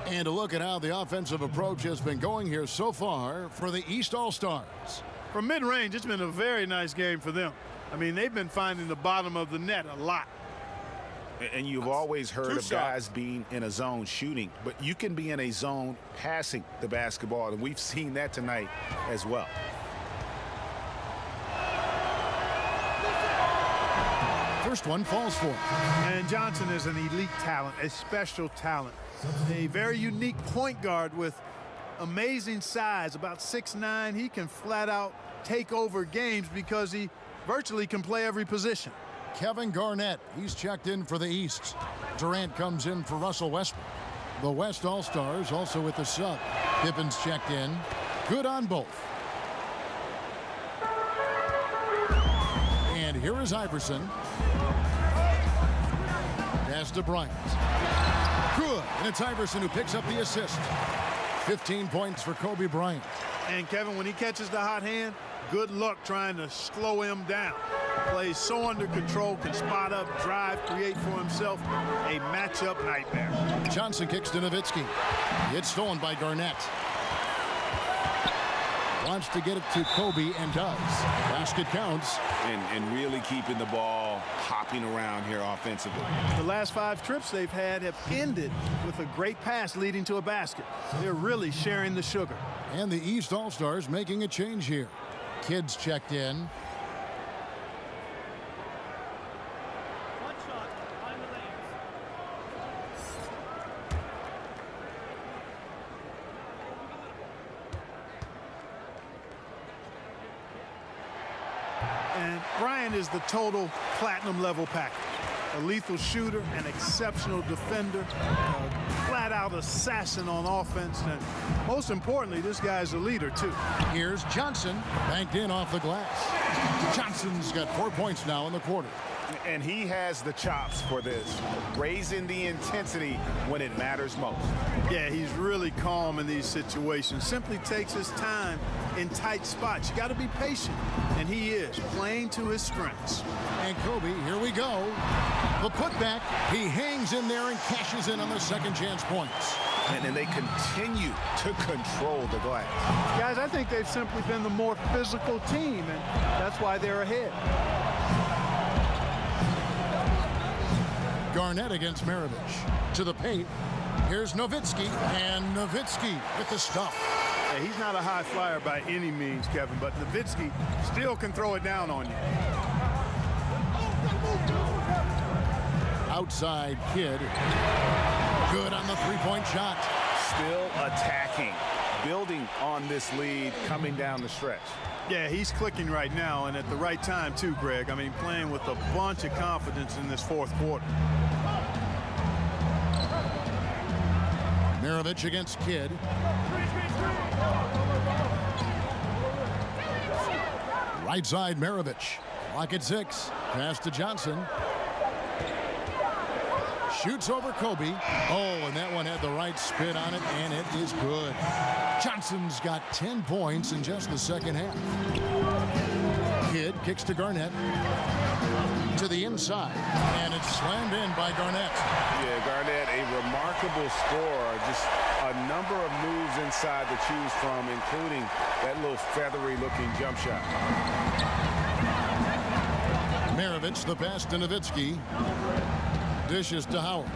And a look at how the offensive approach has been going here so far for the East All-Stars. From mid-range, it's been a very nice game for them. I mean, they've been finding the bottom of the net a lot. And you've always heard of guys being in a zone shooting, but you can be in a zone passing the basketball, and we've seen that tonight as well. First one falls for him. And Johnson is an elite talent, a special talent. A very unique point guard with amazing size, about 6'9". He can flat out take over games because he virtually can play every position. Kevin Garnett, he's checked in for the East. Durant comes in for Russell Westbrook. The West All-Stars also with the sub. Pippen's checked in. Good on both. And here is Iverson. Pass to Bryant. Good. And it's Iverson who picks up the assist. 15 points for Kobe Bryant. And Kevin, when he catches the hot hand, good luck trying to slow him down. Plays so under control, can spot up, drive, create for himself a matchup nightmare. Johnson kicks to Nowitzki. It's stolen by Garnett. Wants to get it to Kobe and does. Basket counts. And really keeping the ball hopping around here offensively. The last 5 trips they've had have ended with a great pass leading to a basket. They're really sharing the sugar. And the East All-Stars making a change here. Kids checked in. And Bryant is the total platinum level package. A lethal shooter, an exceptional defender, a flat-out assassin on offense, and most importantly, this guy's a leader, too. Here's Johnson, banked in off the glass. Johnson's got 4 points now in the quarter. And he has the chops for this, raising the intensity when it matters most. Yeah, he's really calm in these situations. Simply takes his time in tight spots. You got to be patient, and he is playing to his strengths. And Kobe, here we go. The putback, he hangs in there and cashes in on the second chance points. And they continue to control the glass. Guys, I think they've simply been the more physical team, and that's why they're ahead. Garnett against Maravich. To the paint. Here's Nowitzki, and Nowitzki with the stuff. Yeah, he's not a high flyer by any means, Kevin, but Nowitzki still can throw it down on you. Outside Kid. Good on the three-point shot. Still attacking, building on this lead coming down the stretch. Yeah, he's clicking right now, and at the right time, too, Greg. I mean, playing with a bunch of confidence in this fourth quarter. Maravich against Kidd. Right side, Maravich. Clock at 6. Pass to Johnson. Shoots over Kobe. Oh, and that one had the right spin on it, and it is good. Johnson's got 10 points in just the second half. Kidd kicks to Garnett. To the inside, and it's slammed in by Garnett. Yeah, Garnett, a remarkable scorer. Just a number of moves inside to choose from, including that little feathery-looking jump shot. Maravich, the pass to Nowitzki. Dishes to Howard.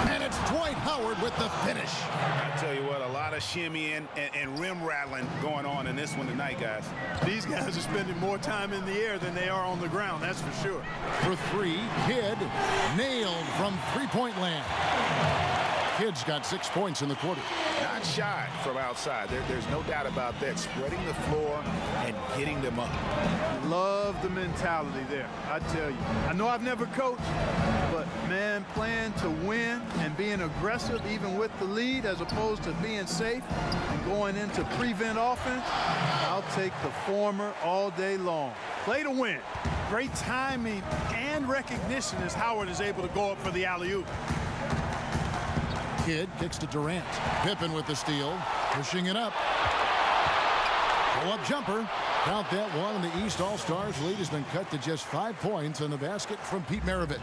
And it's Dwight Howard with the finish. I tell you what, a lot of shimmying and rim rattling going on in this one tonight, guys. These guys are spending more time in the air than they are on the ground, that's for sure. For 3, Kidd nailed from three-point land. Kidd's got 6 points in the quarter. Not shy from outside. There's no doubt about that. Spreading the floor and getting them up. Love the mentality there, I tell you. I know I've never coached, but, man, playing to win and being aggressive even with the lead as opposed to being safe and going into prevent offense, I'll take the former all day long. Play to win. Great timing and recognition as Howard is able to go up for the alley-oop. Kidd kicks to Durant. Pippen with the steal. Pushing it up. Pull-up jumper. Count that one, and the East All-Stars lead has been cut to just 5 points on the basket from Pete Maravich.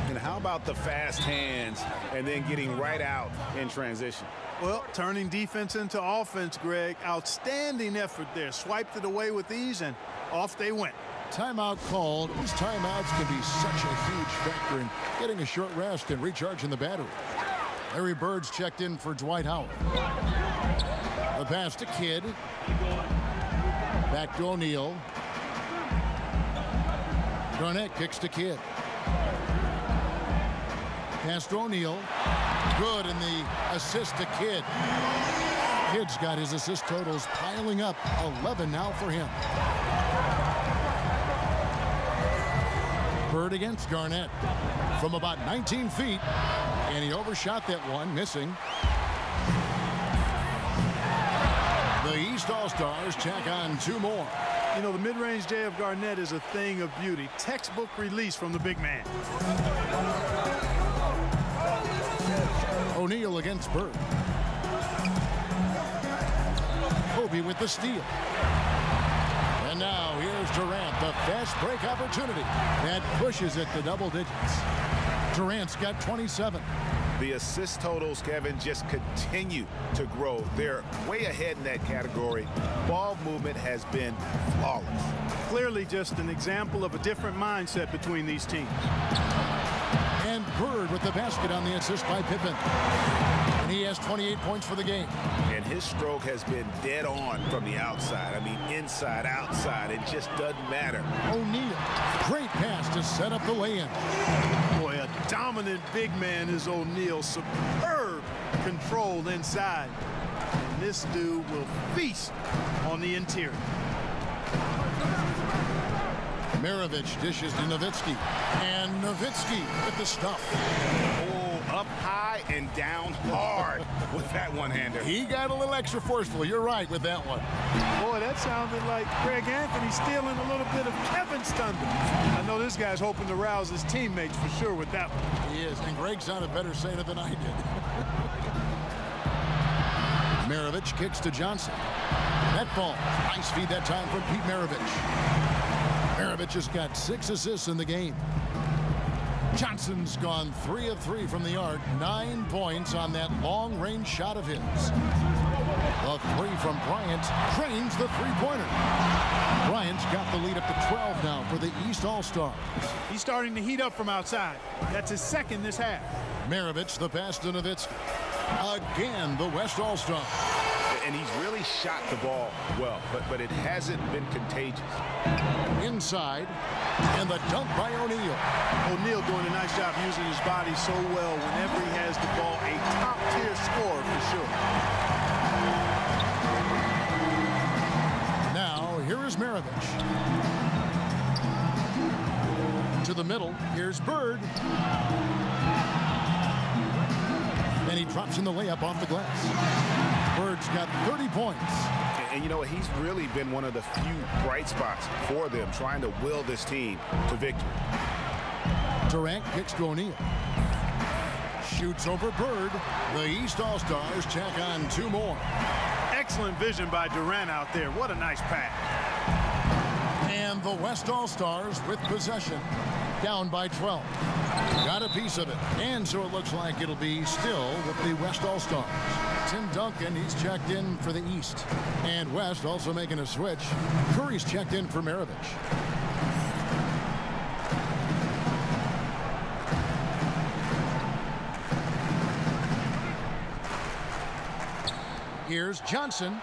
And how about the fast hands and then getting right out in transition? Well, turning defense into offense, Greg. Outstanding effort there. Swiped it away with ease, and off they went. Timeout called. These timeouts can be such a huge factor in getting a short rest and recharging the battery. Larry Bird's checked in for Dwight Howard. The pass to Kidd. Back to O'Neal. Garnett kicks to Kidd. Pass to O'Neal. Good, and the assist to Kidd. Kidd's got his assist totals piling up. 11 now for him. Bird against Garnett from about 19 feet. And he overshot that one, missing. The East All-Stars check on 2 more. You know, the mid-range J of Garnett is a thing of beauty. Textbook release from the big man. O'Neal against Bird. Kobe with the steal. And now here's Durant, the fast break opportunity that pushes it to double digits. Durant's got 27. The assist totals, Kevin, just continue to grow. They're way ahead in that category. Ball movement has been flawless. Clearly just an example of a different mindset between these teams. And Bird with the basket on the assist by Pippen. And he has 28 points for the game. And his stroke has been dead on from the outside. I mean, inside, outside. It just doesn't matter. O'Neal, great pass to set up the lay-in. Boy, a dominant big man is O'Neal. Superb control inside. And this dude will feast on the interior. Maravich dishes to Nowitzki. And Nowitzki with the stuff. Oh, up high and down hard with that one-hander. He got a little extra forceful. You're right with that one. Boy, that sounded like Greg Anthony stealing a little bit of Kevin's thunder. I know this guy's hoping to rouse his teammates for sure with that one. He is, and Greg sounded better saying it than I did. Maravich kicks to Johnson. That ball, nice feed that time from Pete Maravich. Maravich has got 6 assists in the game. Johnson's gone 3 of 3 from the arc, 9 points on that long-range shot of his. A 3 from Bryant drains the three-pointer. Bryant's got the lead up to 12 now for the East All-Stars. He's starting to heat up from outside. That's his second this half. Maravich the pass to Nowitzki. Again, the West All-Star. And he's really shot the ball well, but it hasn't been contagious. Inside, and the dunk by O'Neal. O'Neal doing a nice job using his body so well whenever he has the ball. A top-tier scorer for sure. Now, here is Maravich. To the middle, here's Bird. And he drops in the layup off the glass. Bird's got 30 points. And you know, he's really been one of the few bright spots for them, trying to will this team to victory. Durant kicks to O'Neal. Shoots over Bird. The East All-Stars check on 2 more. Excellent vision by Durant out there. What a nice pass. And the West All-Stars with possession, down by 12. Got a piece of it. And so it looks like it'll be still with the West All-Stars. Tim Duncan, he's checked in for the East. And West also making a switch. Curry's checked in for Maravich. Here's Johnson.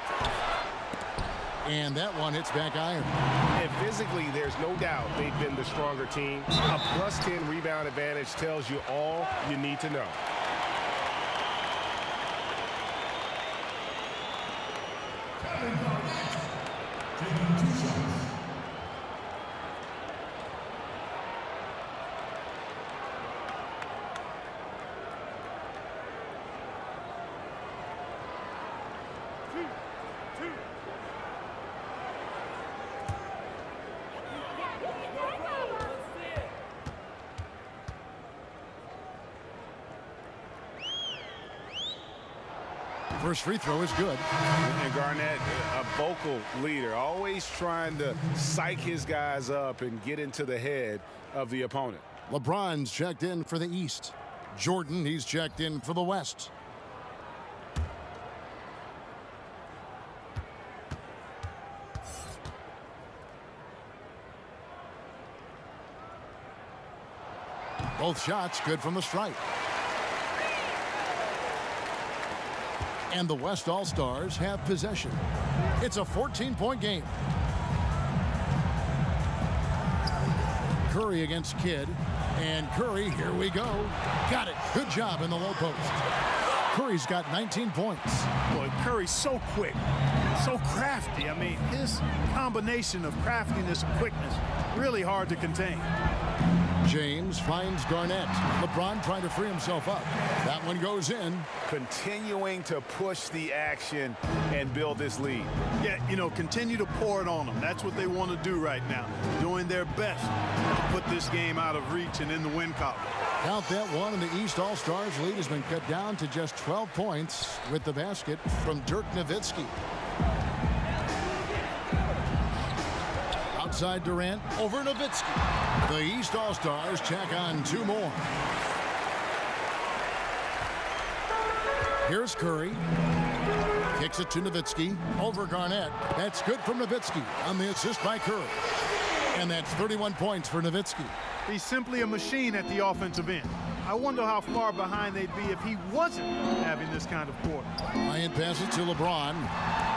And that one hits back iron. And physically, there's no doubt they've been the stronger team. A +10 rebound advantage tells you all you need to know. First free throw is good. And Garnett, a vocal leader, always trying to psych his guys up and get into the head of the opponent. LeBron's checked in for the East. Jordan, he's checked in for the West. Both shots good from the stripe. And the West All-Stars have possession. It's a 14-point game. Curry against Kidd. And Curry, here we go. Got it. Good job in the low post. Curry's got 19 points. Boy, Curry's so quick, so crafty. I mean, his combination of craftiness and quickness, really hard to contain. James finds Garnett. LeBron trying to free himself up. That one goes in. Continuing to push the action and build this lead. Yeah, you know, continue to pour it on them. That's what they want to do right now. Doing their best to put this game out of reach and in the win column. Count that one, and the East All-Stars lead has been cut down to just 12 points with the basket from Dirk Nowitzki. Outside Durant, over Nowitzki. The East All-Stars check on 2 more. Here's Curry. Kicks it to Nowitzki. Over Garnett. That's good from Nowitzki on the assist by Curry. And that's 31 points for Nowitzki. He's simply a machine at the offensive end. I wonder how far behind they'd be if he wasn't having this kind of quarter. Bryant passes to LeBron.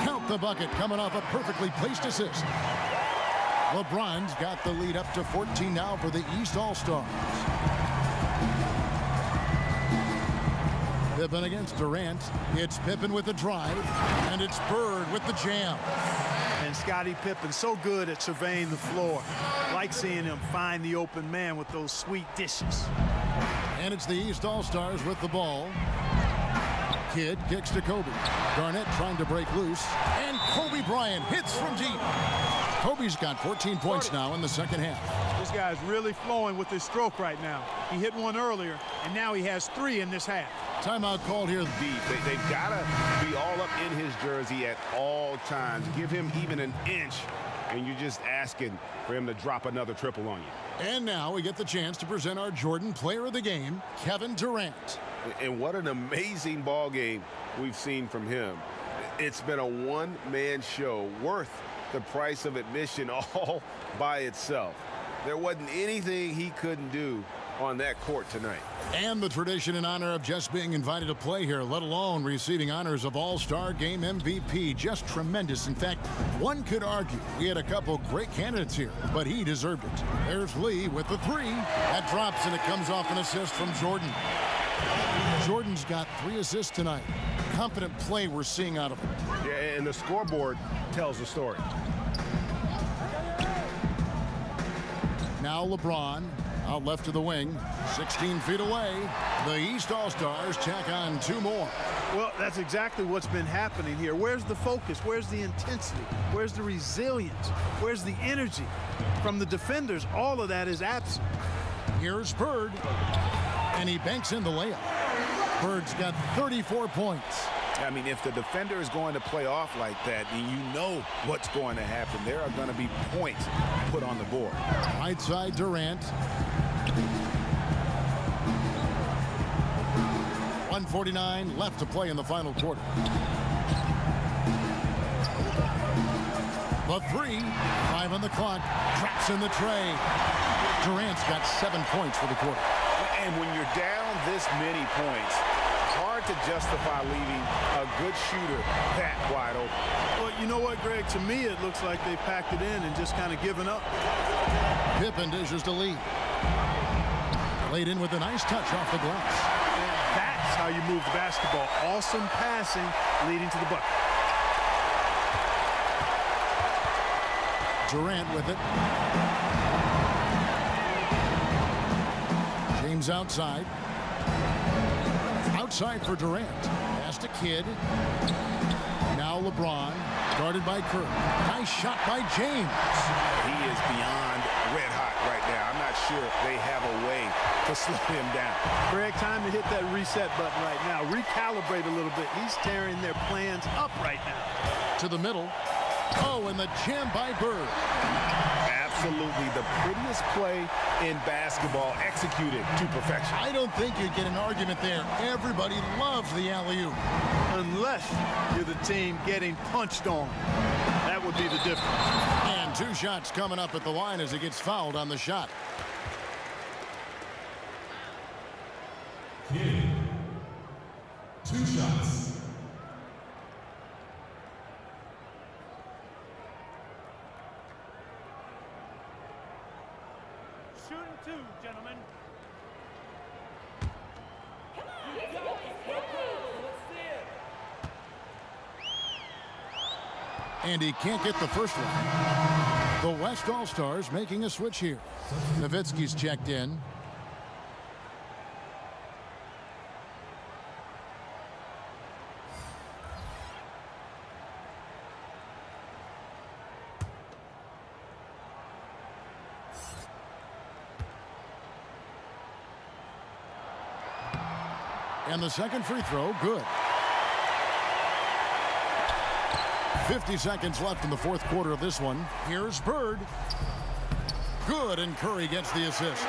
Count the bucket coming off a perfectly placed assist. LeBron's got the lead up to 14 now for the East All-Stars. Pippen against Durant. It's Pippen with the drive, and it's Bird with the jam. And Scottie Pippen so good at surveying the floor. Like seeing him find the open man with those sweet dishes. And it's the East All-Stars with the ball. Kidd kicks to Kobe. Garnett trying to break loose. And Kobe Bryant hits from deep. Kobe's got 14 points now in the second half. This guy's really flowing with his stroke right now. He hit one earlier, and now he has 3 in this half. Timeout called here. They've got to be all up in his jersey at all times. Give him even an inch, and you're just asking for him to drop another triple on you. And now we get the chance to present our Jordan Player of the Game, Kevin Durant. And what an amazing ball game we've seen from him. It's been a one-man show worth the price of admission all by itself. There wasn't anything he couldn't do on that court tonight. And the tradition and honor of just being invited to play here, let alone receiving honors of All-Star Game MVP. Just tremendous. In fact, one could argue we had a couple great candidates here, but he deserved it. There's Lee with the 3. That drops, and it comes off an assist from Jordan. Jordan's got 3 assists tonight. Confident play we're seeing out of him. Yeah, and the scoreboard tells the story. Now LeBron out left to the wing, 16 feet away. The East All-Stars check on 2 more. Well, that's exactly what's been happening here. Where's the focus? Where's the intensity? Where's the resilience? Where's the energy? From the defenders, all of that is absent. Here's Bird, and he banks in the layup. Bird's got 34 points. I mean, if the defender is going to play off like that, then you know what's going to happen. There are going to be points put on the board. Right side, Durant. 1:49 left to play in the final quarter. The 3, 5 on the clock, drops in the tray. Durant's got 7 points for the quarter. And when you're down this many points, hard to justify leaving a good shooter that wide open. Well, you know what, Greg? To me, it looks like they packed it in and just kind of given up. Pippen dishes to Lee. Laid in with a nice touch off the glass. And that's how you move the basketball. Awesome passing leading to the bucket. Durant with it. James outside. Outside for Durant. Pass to Kidd. Now LeBron. Guarded by Curry. Nice shot by James. He is beyond red hot right now. I'm not sure they have a way to slow him down. Greg, time to hit that reset button right now. Recalibrate a little bit. He's tearing their plans up right now. To the middle. Oh, and the jam by Bird. Absolutely the prettiest play in basketball, executed to perfection. I don't think you'd get an argument there. Everybody loves the alley-oop. Unless you're the team getting punched on. That would be the difference. And 2 shots coming up at the line as he gets fouled on the shot. Kidd. 2 shots. Shooting 2, gentlemen. And he can't get the first one. The West All-Stars making a switch here. Nowitzki's checked in. And the second free throw, good. 50 seconds left in the fourth quarter of this one. Here's Bird. Good, and Curry gets the assist.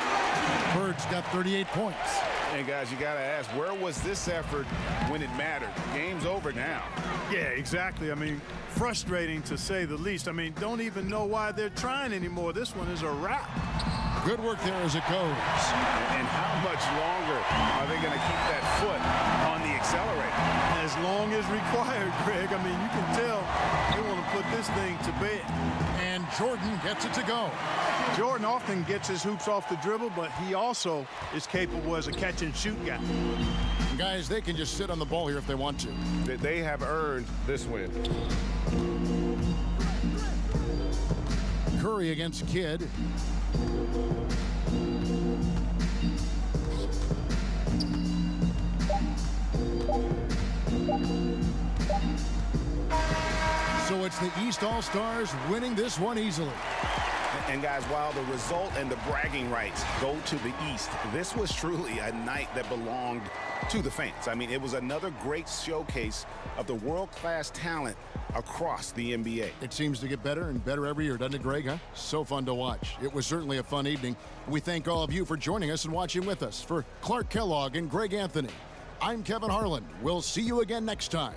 Bird's got 38 points. And guys, you got to ask, where was this effort when it mattered? Game's over now. Yeah, exactly. I mean, frustrating to say the least. I mean, don't even know why they're trying anymore. This one is a wrap. Good work there as it goes. And how much longer are they going to keep that foot on the accelerator? As long as required, Greg. I mean, you can tell they want to put this thing to bed. And Jordan gets it to go. Jordan often gets his hoops off the dribble, but he also is capable as a catch-and-shoot guy. Guys, they can just sit on the ball here if they want to. They have earned this win. Curry against Kidd. So it's the East All-Stars winning this one easily. And guys, while the result and the bragging rights go to the East, this was truly a night that belonged to the fans. I mean, it was another great showcase of the world-class talent across the NBA. It seems to get better and better every year, doesn't it, Greg? Huh? So fun to watch. It was certainly a fun evening. We thank all of you for joining us and watching with us. For Clark Kellogg and Greg Anthony, I'm Kevin Harlan. We'll see you again next time.